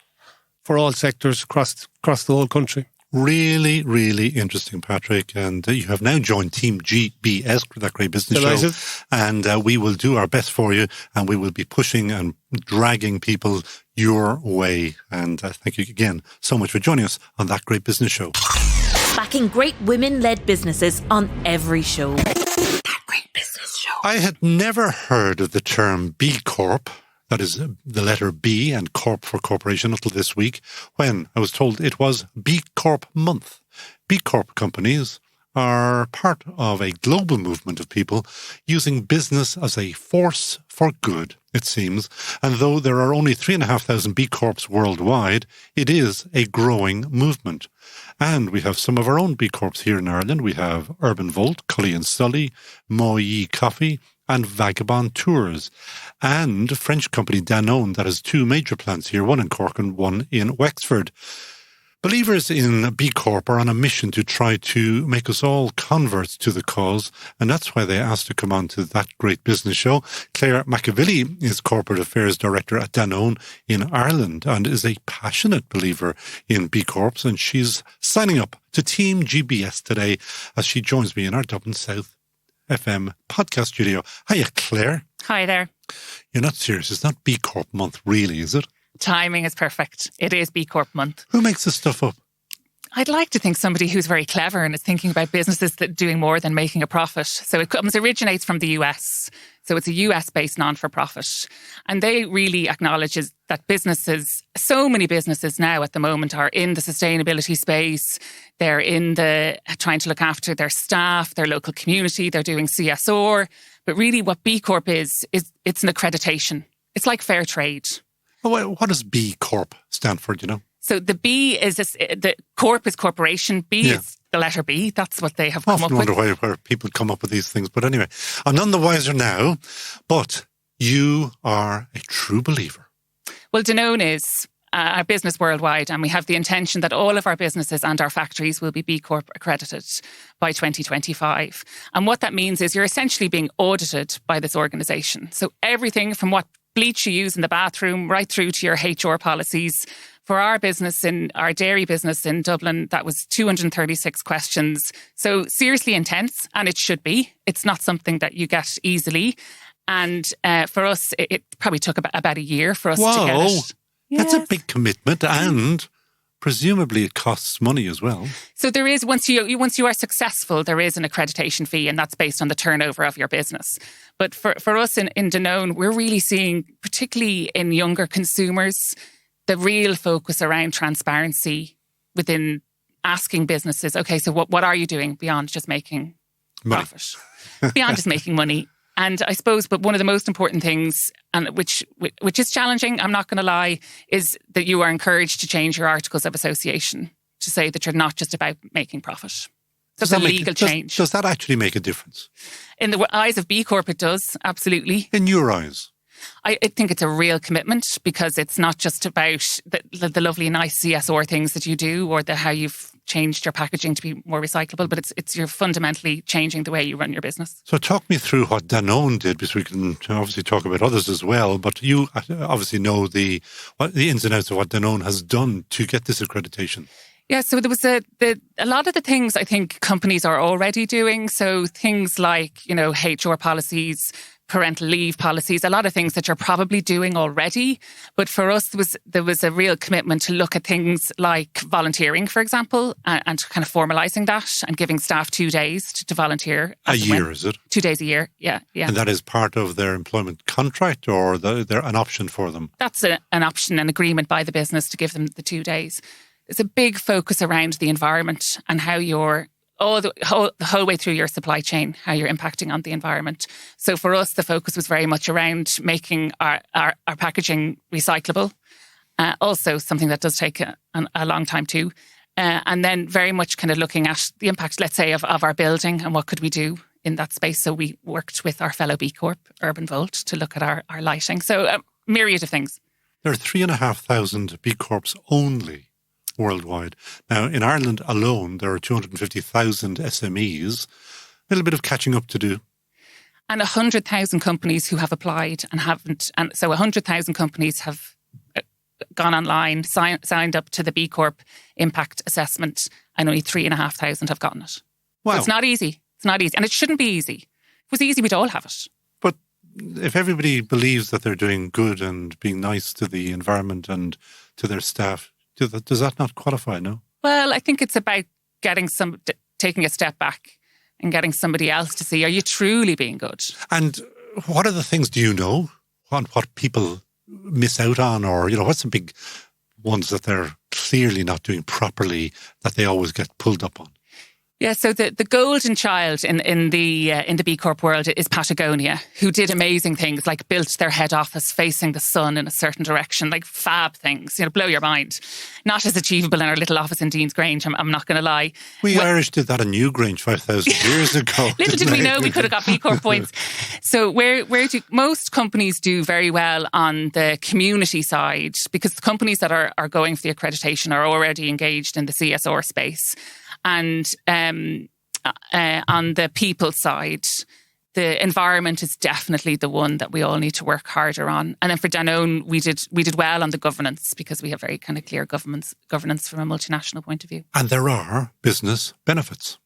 for all sectors across the whole country. Really, really interesting, Patrick. And you have now joined Team GBS, that great business Delighted. show. And we will do our best for you, and we will be pushing and dragging people your way. And thank you again so much for joining us on That Great Business Show. Backing great women-led businesses on every show. That Great Business Show. I had never heard of the term B Corp. That is the letter B and Corp for corporation until this week, when I was told it was B Corp month. B Corp companies are part of a global movement of people using business as a force for good, it seems. And though there are only 3,500 B Corps worldwide, it is a growing movement. And we have some of our own B Corps here in Ireland. We have Urban Volt, Cully and Sully, Moyi Coffee, and Vagabond Tours, and French company Danone that has two major plants here, one in Cork and one in Wexford. Believers in B Corp are on a mission to try to make us all converts to the cause, and that's why they asked to come on to That Great Business Show. Claire MacEvilly is Corporate Affairs Director at Danone in Ireland and is a passionate believer in B Corps, and she's signing up to Team GBS today as she joins me in our Dublin South FM podcast studio. Hiya, Claire. Hi there. You're not serious. It's not B Corp month, really, is it? Timing is perfect. It is B Corp month. Who makes this stuff up? I'd like to think somebody who's very clever and is thinking about businesses that are doing more than making a profit. So it originates from the US. So it's a US-based non-for-profit. And they really acknowledges that businesses, so many businesses now at the moment are in the sustainability space. They're in trying to look after their staff, their local community. They're doing CSR. But really what B Corp is it's an accreditation. It's like fair trade. Oh, what does B Corp stand for, do you know? So the B is the Corp is corporation. B is the letter B. That's what they have come up with. I often wonder where people come up with these things. But anyway, I'm none the wiser now. But you are a true believer. Well, Danone is our business worldwide, and we have the intention that all of our businesses and our factories will be B Corp accredited by 2025. And what that means is you're essentially being audited by this organisation. So everything from what bleach you use in the bathroom right through to your HR policies. For our business, in our dairy business in Dublin, that was 236 questions. So seriously intense, and it should be. It's not something that you get easily. And for us, it probably took about a year for us to get it. That's a big commitment, and presumably it costs money as well. So there is, once you are successful, there is an accreditation fee, and that's based on the turnover of your business. But for us in Danone, we're really seeing, particularly in younger consumers, the real focus around transparency within asking businesses, okay, so what are you doing beyond just making profit? Beyond just making money. And I suppose, but one of the most important things, and which is challenging, I'm not going to lie, is that you are encouraged to change your articles of association to say that you're not just about making profit. So it's a legal change. Does that actually make a difference? In the eyes of B Corp, it does, absolutely. In your eyes? I think it's a real commitment, because it's not just about the lovely, nice CSR things that you do or how you've changed your packaging to be more recyclable, but it's you're fundamentally changing the way you run your business. So talk me through what Danone did, because we can obviously talk about others as well, but you obviously know the ins and outs of what Danone has done to get this accreditation. Yeah, so there was a lot of the things I think companies are already doing. So things like, HR policies, parental leave policies, a lot of things that you're probably doing already. But for us, there was a real commitment to look at things like volunteering, for example, and kind of formalising that and giving staff 2 days to volunteer. A year, is it? 2 days a year, yeah. And that is part of their employment contract, or they're an option for them? That's an option, an agreement by the business to give them the 2 days. There's a big focus around the environment and how you're the whole way through your supply chain, how you're impacting on the environment. So for us, the focus was very much around making our packaging recyclable. Also something that does take a long time too. And then very much kind of looking at the impact, let's say, of our building and what could we do in that space. So we worked with our fellow B Corp, Urban Volt, to look at our lighting. So a myriad of things. There are 3,500 B Corps only worldwide. Now, in Ireland alone, there are 250,000 SMEs. A little bit of catching up to do. And 100,000 companies who have applied and haven't. And so 100,000 companies have gone online, signed up to the B Corp impact assessment, and only 3,500 have gotten it. Wow. So it's not easy. It's not easy. And it shouldn't be easy. If it was easy, we'd all have it. But if everybody believes that they're doing good and being nice to the environment and to their staff, does that not qualify, no? Well, I think it's about taking a step back and getting somebody else to see, are you truly being good? And what are the things, do you know, what people miss out on, or, what's the big ones that they're clearly not doing properly that they always get pulled up on? Yeah, so the golden child in the B Corp world is Patagonia, who did amazing things like built their head office facing the sun in a certain direction, like fab things, blow your mind. Not as achievable in our little office in Dean's Grange, I'm not going to lie. Irish did that in Newgrange 5,000 years ago. Little did we know we could have got B Corp points. So where do most companies do very well on the community side, because the companies that are going for the accreditation are already engaged in the CSR space. And on the people side, the environment is definitely the one that we all need to work harder on. And then for Danone, we did well on the governance, because we have very kind of clear governance from a multinational point of view. And there are business benefits.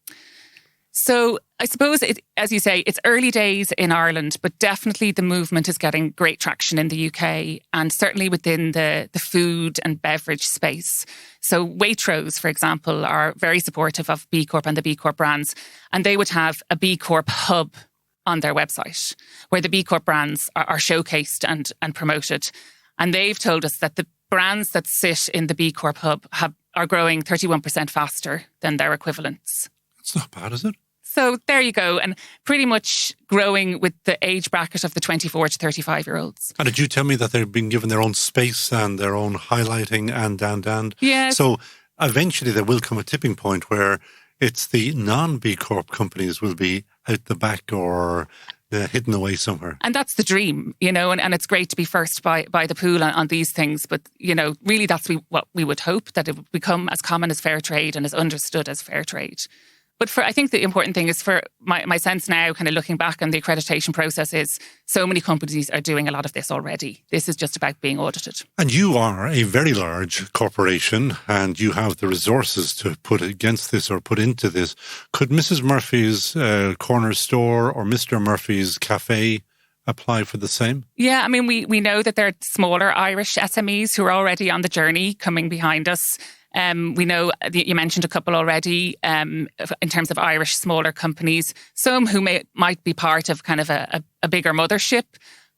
So I suppose, as you say, it's early days in Ireland, but definitely the movement is getting great traction in the UK, and certainly within the food and beverage space. So Waitrose, for example, are very supportive of B Corp and the B Corp brands, and they would have a B Corp hub on their website where the B Corp brands are showcased and promoted. And they've told us that the brands that sit in the B Corp hub are growing 31% faster than their equivalents. That's not bad, is it? So there you go. And pretty much growing with the age bracket of the 24 to 35-year-olds. And did you tell me that they've been given their own space and their own highlighting and? Yes. So eventually there will come a tipping point where it's the non-B Corp companies will be out the back or hidden away somewhere. And that's the dream, and it's great to be first by the pool on these things. But, really that's what we would hope, that it would become as common as fair trade and as understood as fair trade. But I think the important thing is, for my sense now, kind of looking back on the accreditation process, is so many companies are doing a lot of this already. This is just about being audited. And you are a very large corporation and you have the resources to put against this or put into this. Could Mrs. Murphy's corner store or Mr. Murphy's cafe apply for the same? Yeah, I mean, we know that there are smaller Irish SMEs who are already on the journey coming behind us. We know, you mentioned a couple already, in terms of Irish smaller companies, some who might be part of kind of a bigger mothership.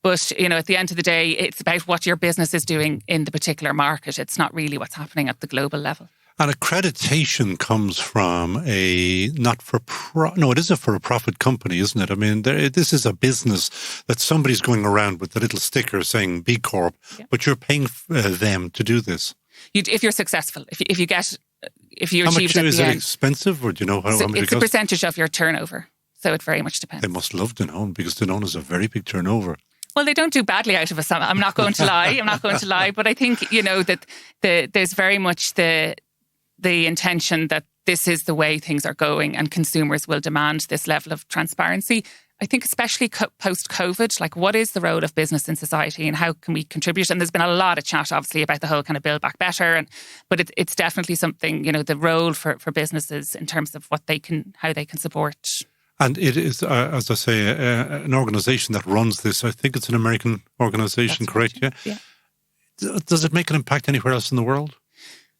But, at the end of the day, it's about what your business is doing in the particular market. It's not really what's happening at the global level. And accreditation comes from it is a for-profit company, isn't it? I mean, this is a business that somebody's going around with a little sticker saying B Corp, yeah. But you're paying them to do this. If you're successful, if you achieve it at the end. How much is it expensive, or do you know how much it costs? It's a percentage of your turnover, so it very much depends. They must love Danone, because Danone has a very big turnover. Well, they don't do badly out of us. I'm not going to lie. But I think, that there's very much the intention that this is the way things are going, and consumers will demand this level of transparency. I think especially post-COVID, like, what is the role of business in society and how can we contribute? And there's been a lot of chat, obviously, about the whole kind of Build Back Better. But it's definitely something, the role for businesses in terms of how they can support. And it is, as I say, an organisation that runs this. I think it's an American organisation, correct? Right. Yeah. Does it make an impact anywhere else in the world?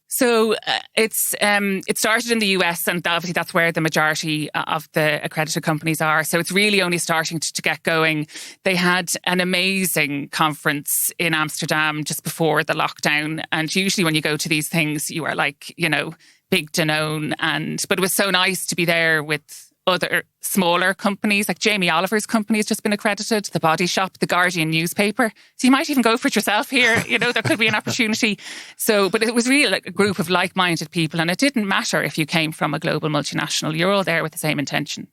So it started in the US, and obviously that's where the majority of the accredited companies are. So it's really only starting to get going. They had an amazing conference in Amsterdam just before the lockdown. And usually when you go to these things, you are like, big Danone. But it was so nice to be there with other smaller companies, like Jamie Oliver's company has just been accredited, The Body Shop, The Guardian newspaper. So you might even go for it yourself here. There could be an opportunity. But it was really like a group of like-minded people, and it didn't matter if you came from a global multinational. You're all there with the same intention.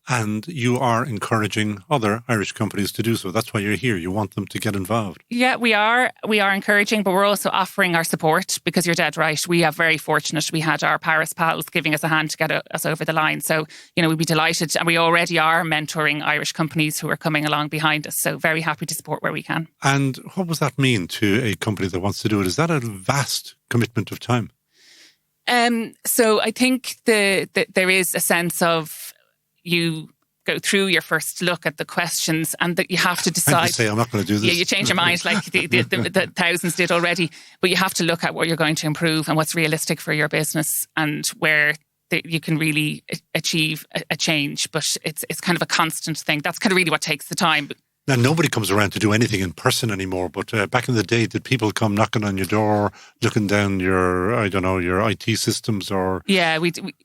And you are encouraging other Irish companies to do so. That's why you're here. You want them to get involved. Yeah, we are. We are encouraging, but we're also offering our support, because you're dead right. We are very fortunate. We had our Paris pals giving us a hand to get us over the line. So, we'd be delighted. And we already are mentoring Irish companies who are coming along behind us. So very happy to support where we can. And what does that mean to a company that wants to do it? Is that a vast commitment of time? So I think that there is a sense of, you go through your first look at the questions and that you have to decide. Say, I'm not going to do this. Yeah, you change your mind like the thousands did already. But you have to look at what you're going to improve and what's realistic for your business and where you can really achieve a change. But it's kind of a constant thing. That's kind of really what takes the time. Now, nobody comes around to do anything in person anymore, but back in the day, did people come knocking on your door, looking down your IT systems or... Yeah,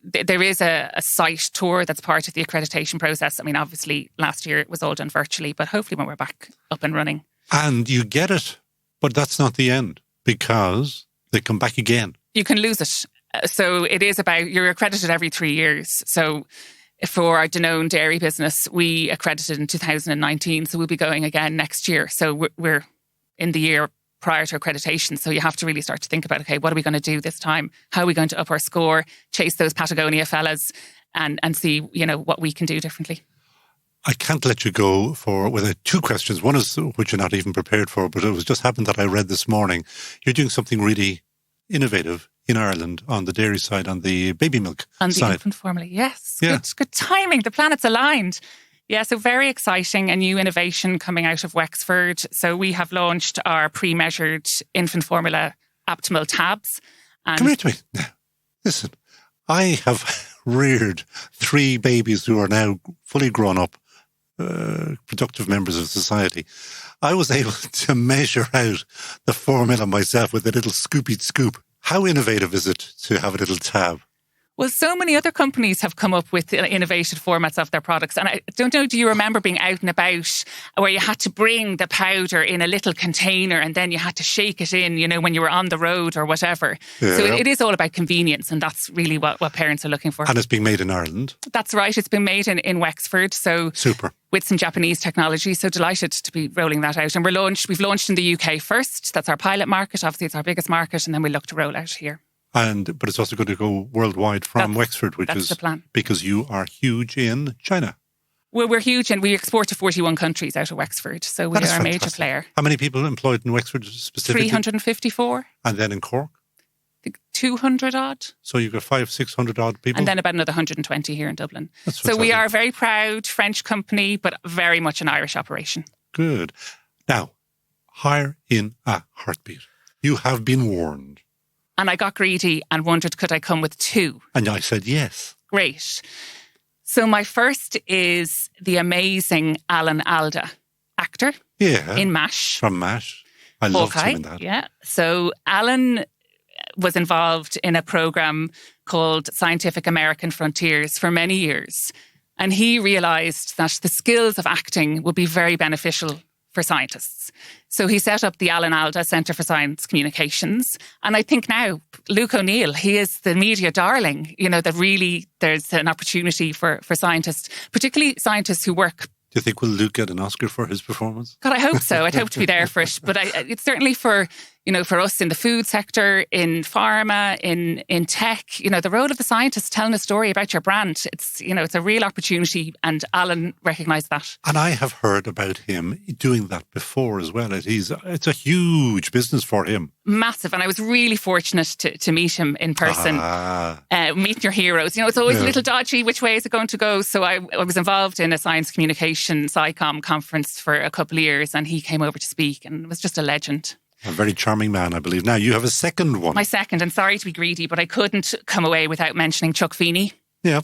there is a site tour that's part of the accreditation process. I mean, obviously, last year it was all done virtually, but hopefully when we're back up and running. And you get it, but that's not the end, because they come back again. You can lose it. So it is about, you're accredited every 3 years. So... for our Danone dairy business, we accredited in 2019, so we'll be going again next year. So we're in the year prior to accreditation, so you have to really start to think about, okay, what are we going to do this time? How are we going to up our score, chase those Patagonia fellas and see, what we can do differently? I can't let you go with two questions. One is, which you're not even prepared for, but it was just happened that I read this morning. You're doing something really innovative in Ireland on the dairy side, on the baby milk side. On the infant formula, yes. Yeah. Good timing. The planets aligned. Yeah, so very exciting, a new innovation coming out of Wexford. So we have launched our pre-measured infant formula Optimal tabs. And come here to me. Now, listen, I have reared 3 babies who are now fully grown up, productive members of society. I was able to measure out the formula myself with a little scoopy scoop. How innovative is it to have a little tab? Well, so many other companies have come up with innovative formats of their products. And I don't know, do you remember being out and about where you had to bring the powder in a little container and then you had to shake it in, when you were on the road or whatever. Yeah. So it is all about convenience, and that's really what parents are looking for. And it's being made in Ireland? That's right. It's been made in Wexford. So super. With some Japanese technology. So delighted to be rolling that out. And we've launched in the UK first. That's our pilot market. Obviously, it's our biggest market. And then we look to roll out here. But it's also going to go worldwide from Wexford, which is the plan. Because you are huge in China. Well, we're huge and we export to 41 countries out of Wexford. So we are a major player. How many people employed in Wexford specifically? 354. And then in Cork? I think 200 odd. So you've got 500-600 odd people? And then about another 120 here in Dublin. So we are a very proud French company, but very much an Irish operation. Good. Now, hire in a heartbeat. You have been warned. And I got greedy and wondered, could I come with 2? And I said yes. Great. So my first is the amazing Alan Alda, actor. Yeah. In MASH. From MASH. I loved him in that. Yeah. So Alan was involved in a program called Scientific American Frontiers for many years. And he realised that the skills of acting would be very beneficial for scientists. So he set up the Alan Alda Centre for Science Communications. And I think now, Luke O'Neill, he is the media darling, that really there's an opportunity for scientists, particularly scientists who work. Do you think will Luke get an Oscar for his performance? God, I hope so. I'd hope to be there for it. But it's certainly for us in the food sector, in pharma, in tech, the role of the scientist telling a story about your brand. It's, it's a real opportunity, and Alan recognised that. And I have heard about him doing that before as well. It's a huge business for him. Massive. And I was really fortunate to meet him in person. Meeting your heroes. It's always a little dodgy. Which way is it going to go? So I was involved in a science communication SciComm conference for a couple of years, and he came over to speak and was just a legend. A very charming man, I believe. Now, you have a second one. My second, and sorry to be greedy, but I couldn't come away without mentioning Chuck Feeney. Yeah.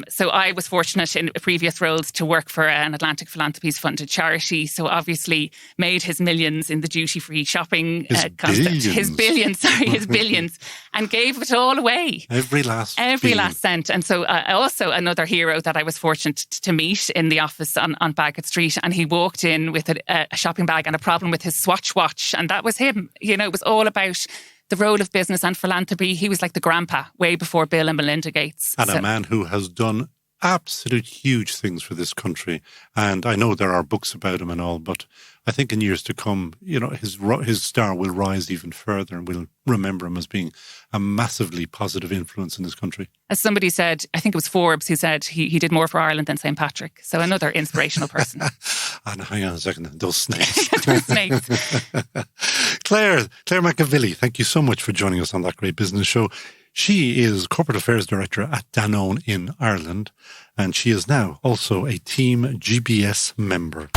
So I was fortunate in previous roles to work for an Atlantic Philanthropies funded charity. So obviously made his millions in the duty-free shopping billions. His billions, and gave it all away. Every last cent. And so also another hero that I was fortunate to meet in the office on Bagot Street, and he walked in with a shopping bag and a problem with his Swatch watch, and that was him. You know, it was all about the role of business and philanthropy. He was like the grandpa way before Bill and Melinda Gates. And a man who has done absolute huge things for this country. And I know there are books about him and all, but I think in years to come, you know, his star will rise even further, and we'll remember him as being a massively positive influence in this country. As somebody said, I think it was Forbes who said he did more for Ireland than St. Patrick. So another inspirational person. And hang on a second, those snakes. Those snakes. Claire MacEvilly, thank you so much for joining us on That Great Business Show. She is Corporate Affairs Director at Danone in Ireland, and she is now also a Team GBS member.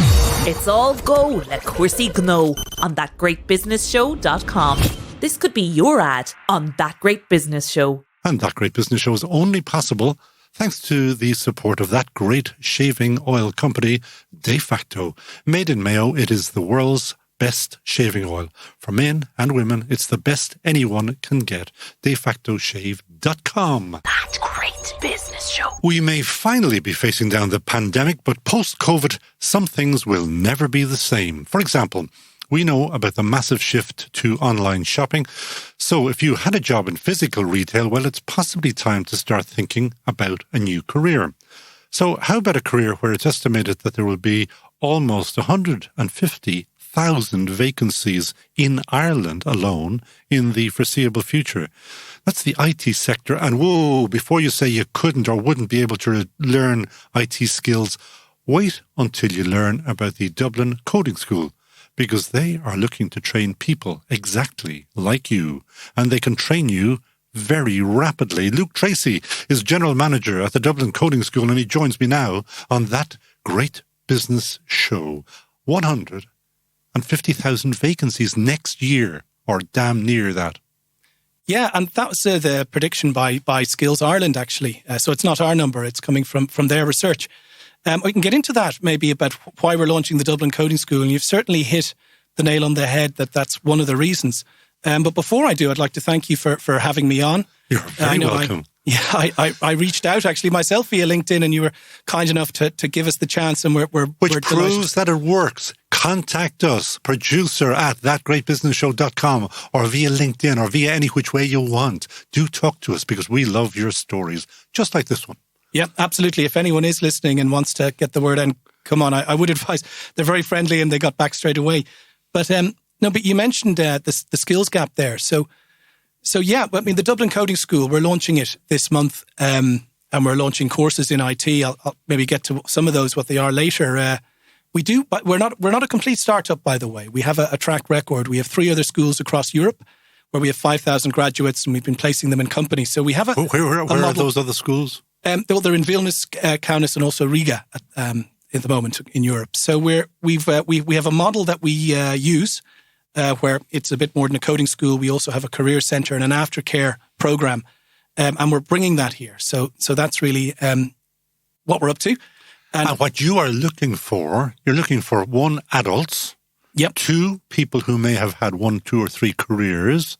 It's all go like Cuirsí Gno on thatgreatbusinessshow.com. This could be your ad on That Great Business Show. And That Great Business Show is only possible thanks to the support of that great shaving oil company, De Facto. Made in Mayo, it is the world's best shaving oil. For men and women, it's the best anyone can get. DeFactoShave.com. That Great Business Show. We may finally be facing down the pandemic, but post-COVID, some things will never be the same. For example, we know about the massive shift to online shopping. So if you had a job in physical retail, well, it's possibly time to start thinking about a new career. So how about a career where it's estimated that there will be almost 150,000 vacancies in Ireland alone in the foreseeable future? That's the IT sector. And whoa, before you say you couldn't or wouldn't be able to learn IT skills, wait until you learn about the Dublin Coding School, because they are looking to train people exactly like you, and they can train you very rapidly. Luke Tracy is General Manager at the Dublin Coding School, and he joins me now on That Great Business Show. 150,000 vacancies next year, or damn near that. Yeah, and that was the prediction by Skills Ireland, actually. So it's not our number, it's coming from their research. We can get into that maybe about why we're launching the Dublin Coding School, and you've certainly hit the nail on the head that's one of the reasons. But before I do, I'd like to thank you for having me on. You're very welcome. I reached out actually myself via LinkedIn, and you were kind enough to give us the chance, and we're Which proves that it works. Contact us, producer at thatgreatbusinessshow.com, or via LinkedIn, or via any which way you want. Do talk to us, because we love your stories, just like this one. Yeah, absolutely. If anyone is listening and wants to get the word in, come on. I would advise. They're very friendly and they got back straight away. But but you mentioned the skills gap there. So yeah, I mean, the Dublin Coding School, we're launching it this month, and we're launching courses in IT. I'll maybe get to some of those, what they are later. We do, but we're not a complete startup, by the way. We have a track record. We have 3 other schools across Europe where we have 5,000 graduates, and we've been placing them in companies. So we have a Where are those other schools? They're in Vilnius, Kaunas, and also Riga at the moment in Europe. So we have a model that we use where it's a bit more than a coding school. We also have a career centre and an aftercare program, and we're bringing that here. So that's really what we're up to. And what you are looking for, you're looking for 1, adults. Yep. 2, people who may have had 1, 2, or 3 careers.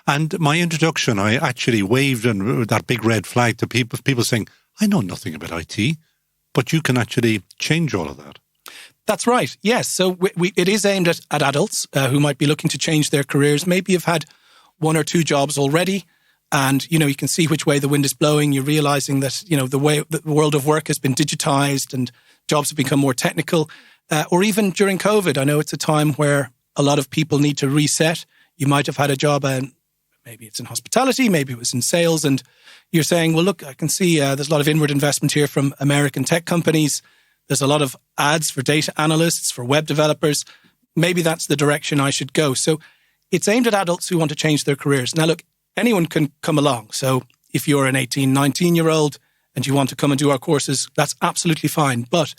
And my introduction, I actually waved that big red flag to people saying, I know nothing about IT, but you can actually change all of that. That's right. Yes. So it is aimed at adults who might be looking to change their careers. Maybe have had 1 or 2 jobs already, and you can see which way the wind is blowing. You're realizing that the way the world of work has been digitized and jobs have become more technical. Or even during COVID, I know it's a time where a lot of people need to reset. You might have had a job and maybe it's in hospitality, maybe it was in sales, and you're saying, well, look, I can see there's a lot of inward investment here from American tech companies. There's a lot of ads for data analysts, for web developers. Maybe that's the direction I should go. So it's aimed at adults who want to change their careers. Now, look, anyone can come along. So if you're an 18, 19-year-old and you want to come and do our courses, that's absolutely fine. But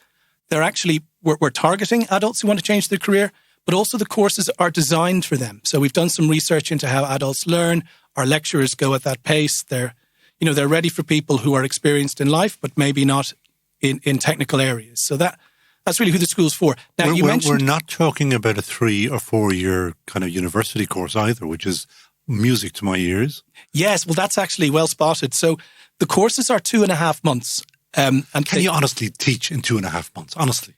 we're targeting adults who want to change their career, but also the courses are designed for them. So we've done some research into how adults learn. Our lecturers go at that pace. They're they're ready for people who are experienced in life, but maybe not in technical areas. So that's really who the school's for. Now, we're not talking about a 3 or 4 year kind of university course either, which is music to my ears. Yes, well, that's actually well spotted. So the courses are 2.5 months. And can you honestly teach in 2.5 months? Honestly,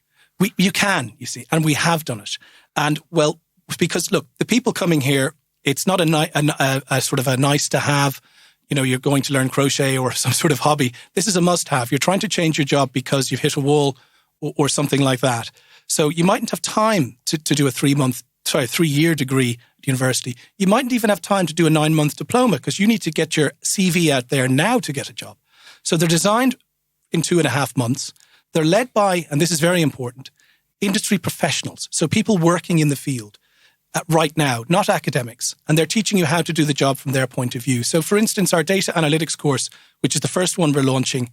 you can, you see, and we have done it. And well, because look, the people coming here, it's not a sort of a nice to have. You're going to learn crochet or some sort of hobby. This is a must have. You're trying to change your job because you've hit a wall or something like that. So you mightn't have time to do a 3-year degree at university. You mightn't even have time to do a 9-month diploma because you need to get your CV out there now to get a job. So they're designed in 2.5 months. They're led by, and this is very important, industry professionals. So people working in the field right now, not academics. And they're teaching you how to do the job from their point of view. So for instance, our data analytics course, which is the first one we're launching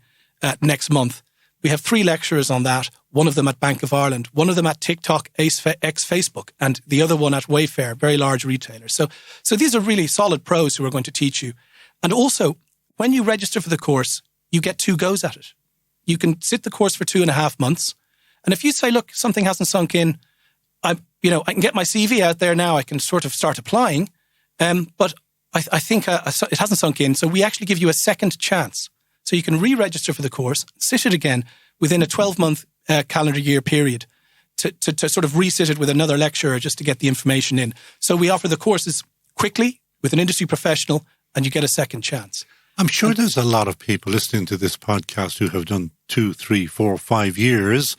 next month, we have 3 lecturers on that, one of them at Bank of Ireland, one of them at TikTok, ex-Facebook, and the other one at Wayfair, very large retailer. So these are really solid pros who are going to teach you. And also, when you register for the course, you get 2 goes at it. You can sit the course for 2.5 months. And if you say, look, something hasn't sunk in, I can get my CV out there now, I can sort of start applying, but I think it hasn't sunk in. So we actually give you a second chance. So you can re-register for the course, sit it again within a 12-month calendar year period to sort of re-sit it with another lecturer just to get the information in. So we offer the courses quickly with an industry professional and you get a second chance. I'm sure there's a lot of people listening to this podcast who have done 2, 3, 4, 5 years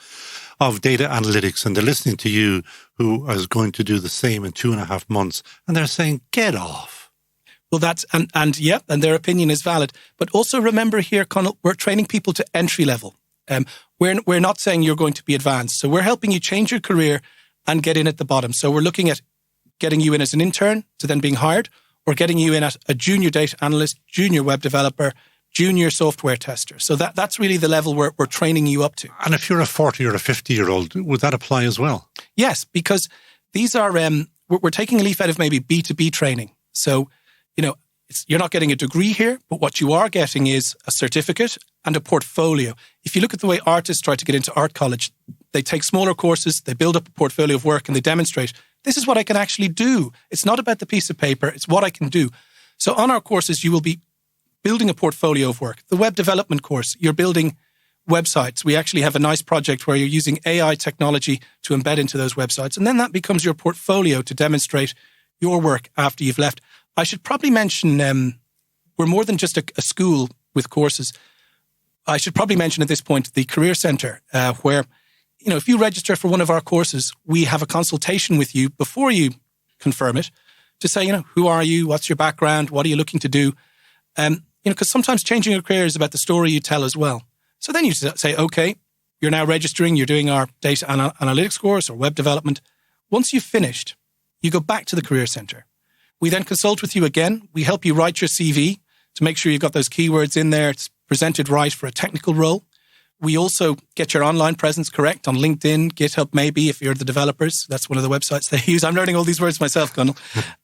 of data analytics, and they're listening to you who is going to do the same in 2.5 months, and they're saying, get off. Well, that's, and their opinion is valid. But also remember here, Conall, we're training people to entry level. We're not saying you're going to be advanced. So we're helping you change your career and get in at the bottom. So we're looking at getting you in as an intern to then being hired, or getting you in as a junior data analyst, junior web developer, junior software tester. So that's really the level we're training you up to. And if you're a 40 or a 50-year-old, would that apply as well? Yes, because these are, we're taking a leaf out of maybe B2B training. So, you're not getting a degree here, but what you are getting is a certificate and a portfolio. If you look at the way artists try to get into art college, they take smaller courses, they build up a portfolio of work and they demonstrate, this is what I can actually do. It's not about the piece of paper, it's what I can do. So on our courses, you will be building a portfolio of work. The web development course, you're building websites. We actually have a nice project where you're using AI technology to embed into those websites. And then that becomes your portfolio to demonstrate your work after you've left. I should probably mention, we're more than just a school with courses. I should probably mention at this point the Career Centre, where, if you register for one of our courses, we have a consultation with you before you confirm it to say, who are you? What's your background? What are you looking to do? Because sometimes changing your career is about the story you tell as well. So then you say, okay, you're now registering, you're doing our data analytics course or web development. Once you've finished, you go back to the Career Centre. We then consult with you again. We help you write your CV to make sure you've got those keywords in there. It's presented right for a technical role. We also get your online presence correct on LinkedIn, GitHub maybe, if you're the developers. That's one of the websites they use. I'm learning all these words myself, Conall.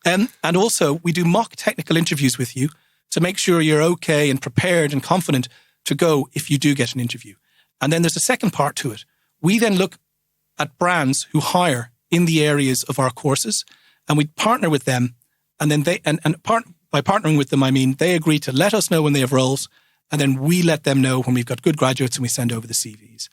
And also, we do mock technical interviews with you to make sure you're okay and prepared and confident to go if you do get an interview. And then there's a second part to it. We then look at brands who hire in the areas of our courses, and we partner with them. And then by partnering with them, I mean they agree to let us know when they have roles, and then we let them know when we've got good graduates and we send over the CVs.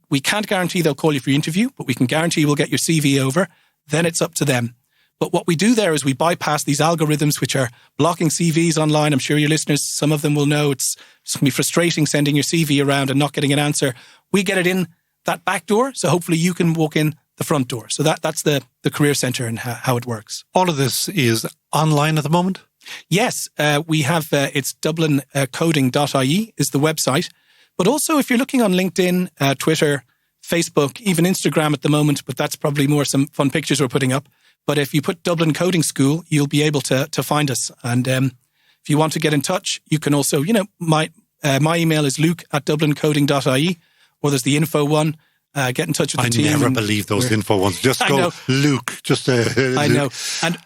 We can't guarantee they'll call you for your interview, but we can guarantee we'll get your CV over. Then it's up to them. But what we do there is we bypass these algorithms which are blocking CVs online. I'm sure your listeners, some of them will know it's going to be frustrating sending your CV around and not getting an answer. We get it in that back door, so hopefully you can walk in the front door. So that's the Career Centre and how it works. All of this is online at the moment? Yes, we have, it's dublincoding.ie is the website. But also if you're looking on LinkedIn, Twitter, Facebook, even Instagram at the moment, but that's probably more some fun pictures we're putting up. But if you put Dublin Coding School, you'll be able to find us. And if you want to get in touch, you can also, my email is luke@dublincoding.ie, or there's the info one. Get in touch with the team. I never believe those info ones. Just go, Luke. I know. And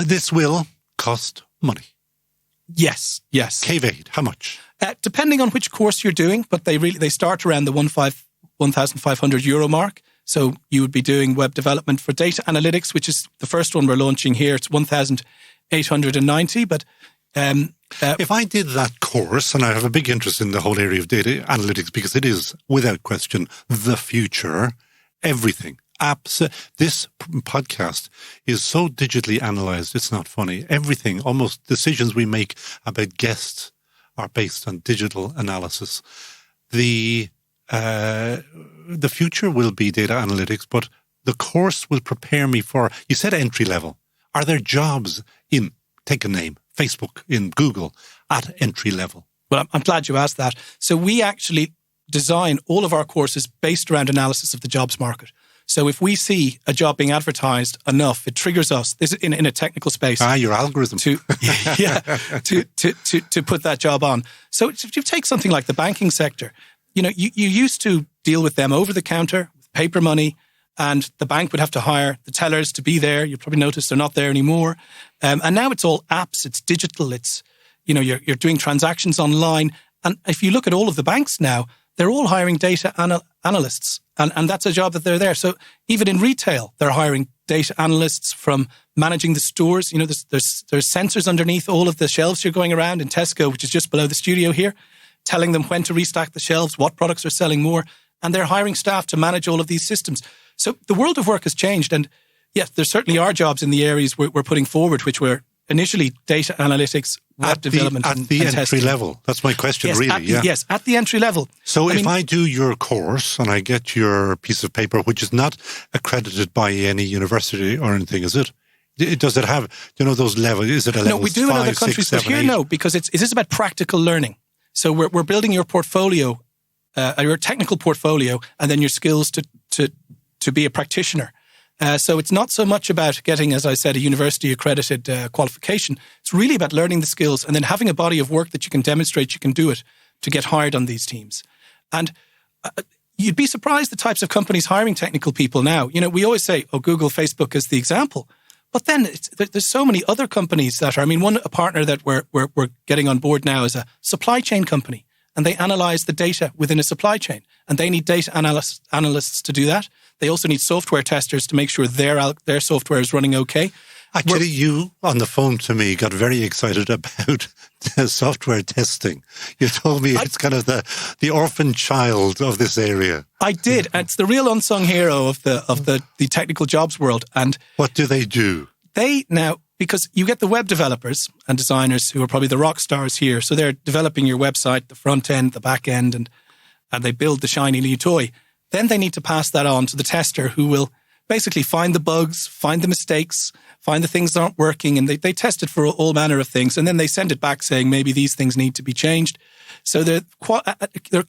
this will cost money. Yes. K8, how much? Depending on which course you're doing, but they start around the €1,500 mark. So you would be doing web development for data analytics, which is the first one we're launching here. It's 1,890. But if I did that course, and I have a big interest in the whole area of data analytics because it is, without question, the future, everything. This podcast is so digitally analyzed, it's not funny. Everything, almost decisions we make about guests are based on digital analysis. The future will be data analytics, but the course will prepare me for, you said entry level. Are there jobs in, take a name, Facebook, in Google, at entry level? Well, I'm glad you asked that. So we actually design all of our courses based around analysis of the jobs market. So if we see a job being advertised enough, it triggers us, this is in a technical space. Your algorithm. To put that job on. So if you take something like the banking sector, you used to deal with them over the counter, with paper money, and the bank would have to hire the tellers to be there. You probably noticed they're not there anymore. And now it's all apps, it's digital, it's, you're doing transactions online. And if you look at all of the banks now, they're all hiring data analysts. And that's a job that they're there. So even in retail, they're hiring data analysts from managing the stores. There's sensors underneath all of the shelves you're going around in Tesco, which is just below the studio here, telling them when to restock the shelves, what products are selling more. And they're hiring staff to manage all of these systems. So the world of work has changed. And yes, there certainly are jobs in the areas we're putting forward, which were initially data analytics, web development, at the entry testing. level. That's my question, yes, really. Yes, at the entry level. So if I do your course and I get your piece of paper, which is not accredited by any university or anything, is it? Does it have, those levels? Is it a level 5, 6, 7, 8? No, we do in other countries, but here no, because it is about practical learning. So we're building your portfolio, your technical portfolio, and then your skills to be a practitioner. So it's not so much about getting, as I said, a university accredited qualification. It's really about learning the skills and then having a body of work that you can demonstrate you can do it to get hired on these teams. And you'd be surprised the types of companies hiring technical people now. We always say, Google, Facebook is the example. But then there's so many other companies that are, a partner that we're getting on board now is a supply chain company. And they analyze the data within a supply chain. And they need data analysts to do that. They also need software testers to make sure their software is running okay. Actually, you on the phone to me got very excited about software testing. You told me it's kind of the orphan child of this area. I did. And it's the real unsung hero of the technical jobs world. And what do they do? Because you get the web developers and designers who are probably the rock stars here. So they're developing your website, the front end, the back end, and they build the shiny new toy. Then they need to pass that on to the tester who will basically find the bugs, find the mistakes, find the things that aren't working, and they test it for all manner of things. And then they send it back saying maybe these things need to be changed. So they're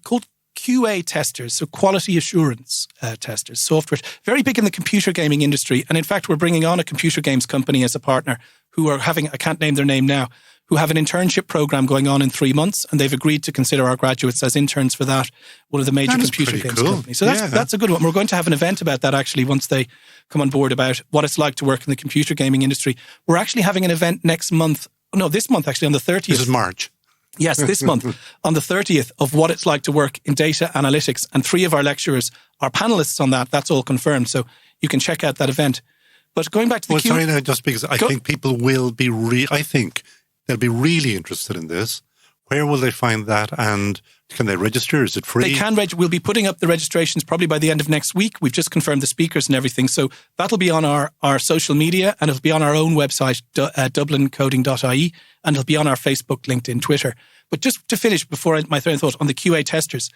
called QA testers, so quality assurance testers, software, very big in the computer gaming industry. And in fact, we're bringing on a computer games company as a partner who are having, I can't name their name now, who have an internship program going on in 3 months. And they've agreed to consider our graduates as interns for that, one of the major computer games companies. So that's a good one. We're going to have an event about that actually once they come on board about what it's like to work in the computer gaming industry. We're actually having an event this month actually on the 30th. This is March. Yes, this month on the 30th of what it's like to work in data analytics. And 3 of our lecturers are panelists on that. That's all confirmed. So you can check out that event. But going back to the just because I think people will be they'll be really interested in this. Where will they find that? And can they register? Is it free? They can register. We'll be putting up the registrations probably by the end of next week. We've just confirmed the speakers and everything. So that'll be on our social media, and it'll be on our own website, dublincoding.ie, and it'll be on our Facebook, LinkedIn, Twitter. But just to finish before my third thought on the QA testers,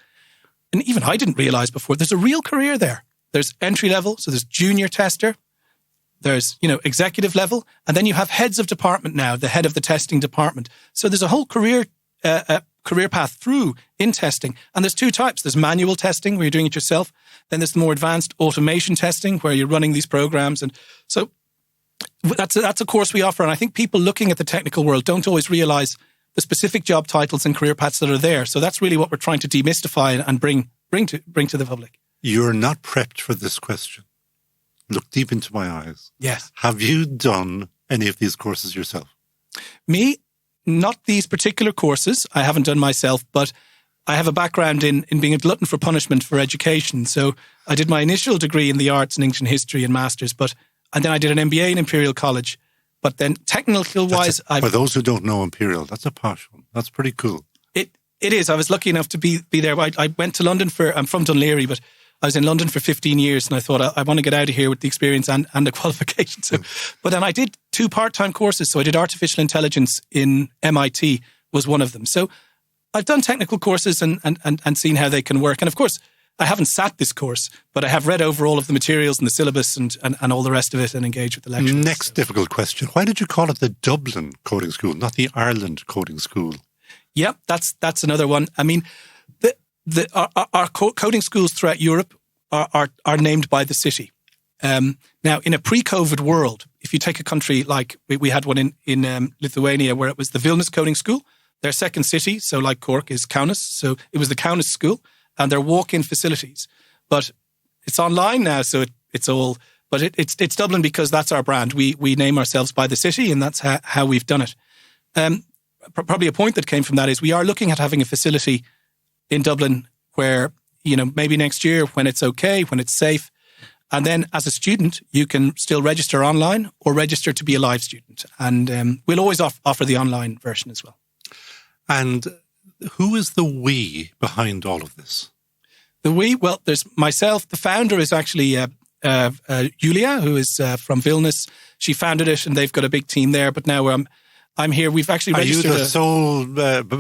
and even I didn't realize before, there's a real career there. There's entry level, so there's junior tester. There's, executive level, and then you have heads of department now, the head of the testing department. So there's a whole career path through in testing. And there's 2 types. There's manual testing, where you're doing it yourself. Then there's the more advanced automation testing, where you're running these programs. And so that's a course we offer. And I think people looking at the technical world don't always realize the specific job titles and career paths that are there. So that's really what we're trying to demystify and bring to the public. You're not prepped for this question. Look deep into my eyes. Yes. Have you done any of these courses yourself? Me? not these particular courses. I haven't done myself, but I have a background in being a glutton for punishment for education. So I did my initial degree in the arts and English and history and masters, and then I did an MBA in Imperial College. But then technical-wise... For those who don't know Imperial, that's a posh one. That's pretty cool. It is. I was lucky enough to be there. I went to London I'm from Dunleary, but I was in London for 15 years and I thought I want to get out of here with the experience and the qualifications. But then I did 2 part-time courses. So I did artificial intelligence in MIT was one of them. So I've done technical courses and seen how they can work. And of course, I haven't sat this course, but I have read over all of the materials and the syllabus and all the rest of it and engaged with the lecturers. Next difficult question. Why did you call it the Dublin Coding School, not the Ireland Coding School? Yeah, that's another one. I mean, our coding schools throughout Europe are named by the city. Now, in a pre-COVID world, if you take a country like we had one in Lithuania where it was the Vilnius Coding School, their second city, so like Cork, is Kaunas. So it was the Kaunas School and their walk-in facilities. But it's online now, so it's all... But it's Dublin because that's our brand. We name ourselves by the city and that's how we've done it. Probably a point that came from that is we are looking at having a facility in Dublin where, maybe next year when it's okay, when it's safe. And then as a student, you can still register online or register to be a live student. And we'll always offer the online version as well. And who is the we behind all of this? The we, well, there's myself. The founder is actually Julia, who is from Vilnius. She founded it and they've got a big team there. But now I'm here. We've actually registered. Are you the sole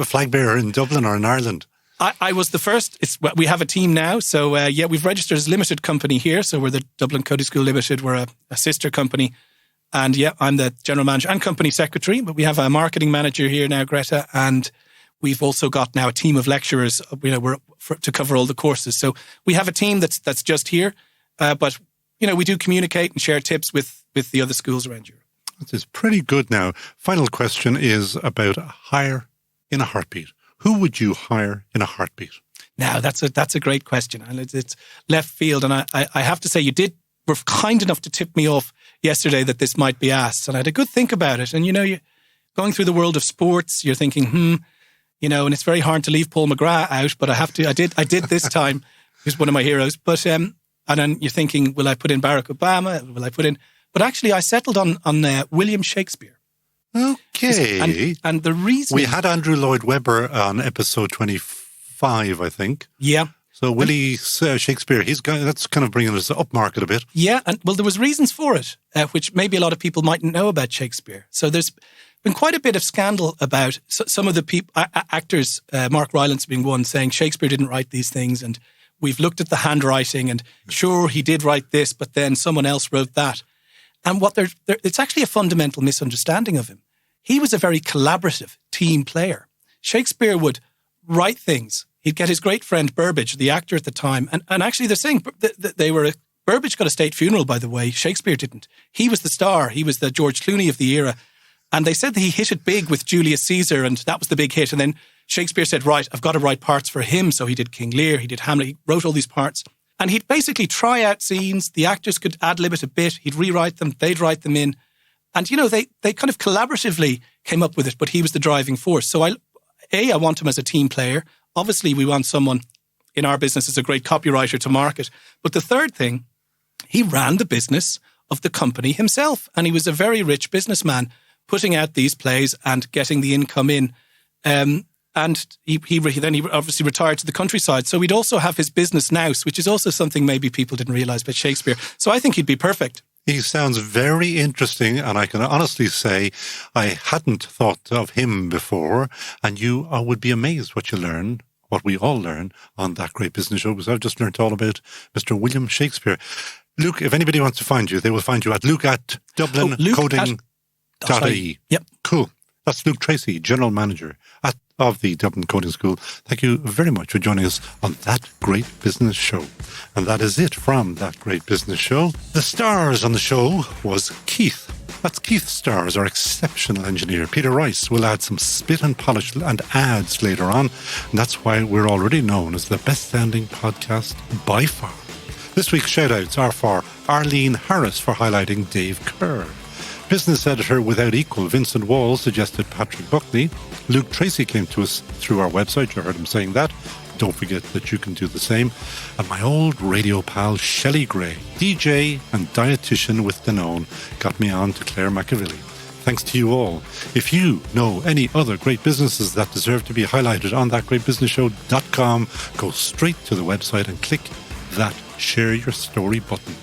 flag bearer in Dublin or in Ireland? I was the first. We have a team now. So, we've registered as a limited company here. So we're the Dublin Coding School Limited. We're a sister company. And I'm the general manager and company secretary. But we have a marketing manager here now, Greta. And we've also got now a team of lecturers, to cover all the courses. So we have a team that's just here. But, we do communicate and share tips with the other schools around Europe. This is pretty good now. Final question is about hire in a heartbeat. Who would you hire in a heartbeat? Now, that's a great question. And it's left field. And I have to say, were kind enough to tip me off yesterday that this might be asked. And I had a good think about it. And, you're going through the world of sports, you're thinking, and it's very hard to leave Paul McGrath out, but I did this time. He's one of my heroes. But, and then you're thinking, will I put in Barack Obama? But actually, I settled on William Shakespeare. Okay. And the reason... We had Andrew Lloyd Webber on episode 25, I think. Yeah. So Willie Shakespeare, that's kind of bringing us up market a bit. Yeah, and there was reasons for it, which maybe a lot of people mightn't know about Shakespeare. So there's been quite a bit of scandal about some of the actors, Mark Rylance being one, saying Shakespeare didn't write these things, and we've looked at the handwriting, and sure, he did write this, but then someone else wrote that. And it's actually a fundamental misunderstanding of him. He was a very collaborative team player. Shakespeare would write things. He'd get his great friend Burbage, the actor at the time. And actually they're saying Burbage got a state funeral, by the way. Shakespeare didn't. He was the star. He was the George Clooney of the era. And they said that he hit it big with Julius Caesar and that was the big hit. And then Shakespeare said, right, I've got to write parts for him. So he did King Lear, he did Hamlet, he wrote all these parts. And he'd basically try out scenes. The actors could ad-lib it a bit. He'd rewrite them. They'd write them in. And, they kind of collaboratively came up with it, but he was the driving force. So I want him as a team player. Obviously, we want someone in our business as a great copywriter to market. But the third thing, he ran the business of the company himself. And he was a very rich businessman putting out these plays and getting the income in. And he obviously retired to the countryside. So we'd also have his business Nouse, which is also something maybe people didn't realise about Shakespeare. So I think he'd be perfect. He sounds very interesting, and I can honestly say I hadn't thought of him before, and you would be amazed what you learn, what we all learn on That Great Business Show, because I've just learned all about Mr. William Shakespeare. Luke, if anybody wants to find you, they will find you at luke@dublincoding.ie. Yep. Cool. That's Luke Tracy, General Manager of the Dublin Coding School. Thank you very much for joining us on That Great Business Show. And that is it from That Great Business Show. The stars on the show was Keith. That's Keith Stars, our exceptional engineer. Peter Rice will add some spit and polish and ads later on. And that's why we're already known as the best-sounding podcast by far. This week's shout-outs are for Arlene Harris for highlighting Dave Kerr, Business editor without equal Vincent Wall suggested Patrick Buckley. Luke Tracy came to us through our website. You heard him saying that. Don't forget that you can do the same. And my old radio pal Shelley Gray, DJ and dietitian with Danone, got me on to Claire MacEvilly. Thanks to you all. If you know any other great businesses that deserve to be highlighted on thatgreatbusinessshow.com, go straight to the website and click that Share Your Story button.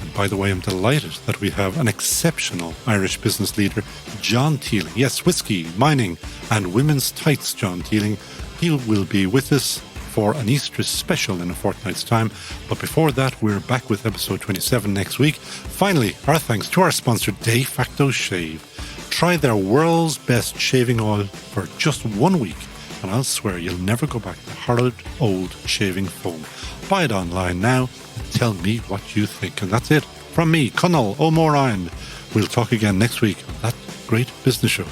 And by the way, I'm delighted that we have an exceptional Irish business leader, John Teeling. Yes, whiskey, mining and women's tights, John Teeling. He will be with us for an Easter special in a fortnight's time. But before that, we're back with episode 27 next week. Finally, our thanks to our sponsor, De Facto Shave. Try their world's best shaving oil for just 1 week, and I'll swear you'll never go back to horrid old shaving foam. Buy it online now and tell me what you think. And that's it from me, Conall O Móráin. We'll talk again next week on That Great Business Show.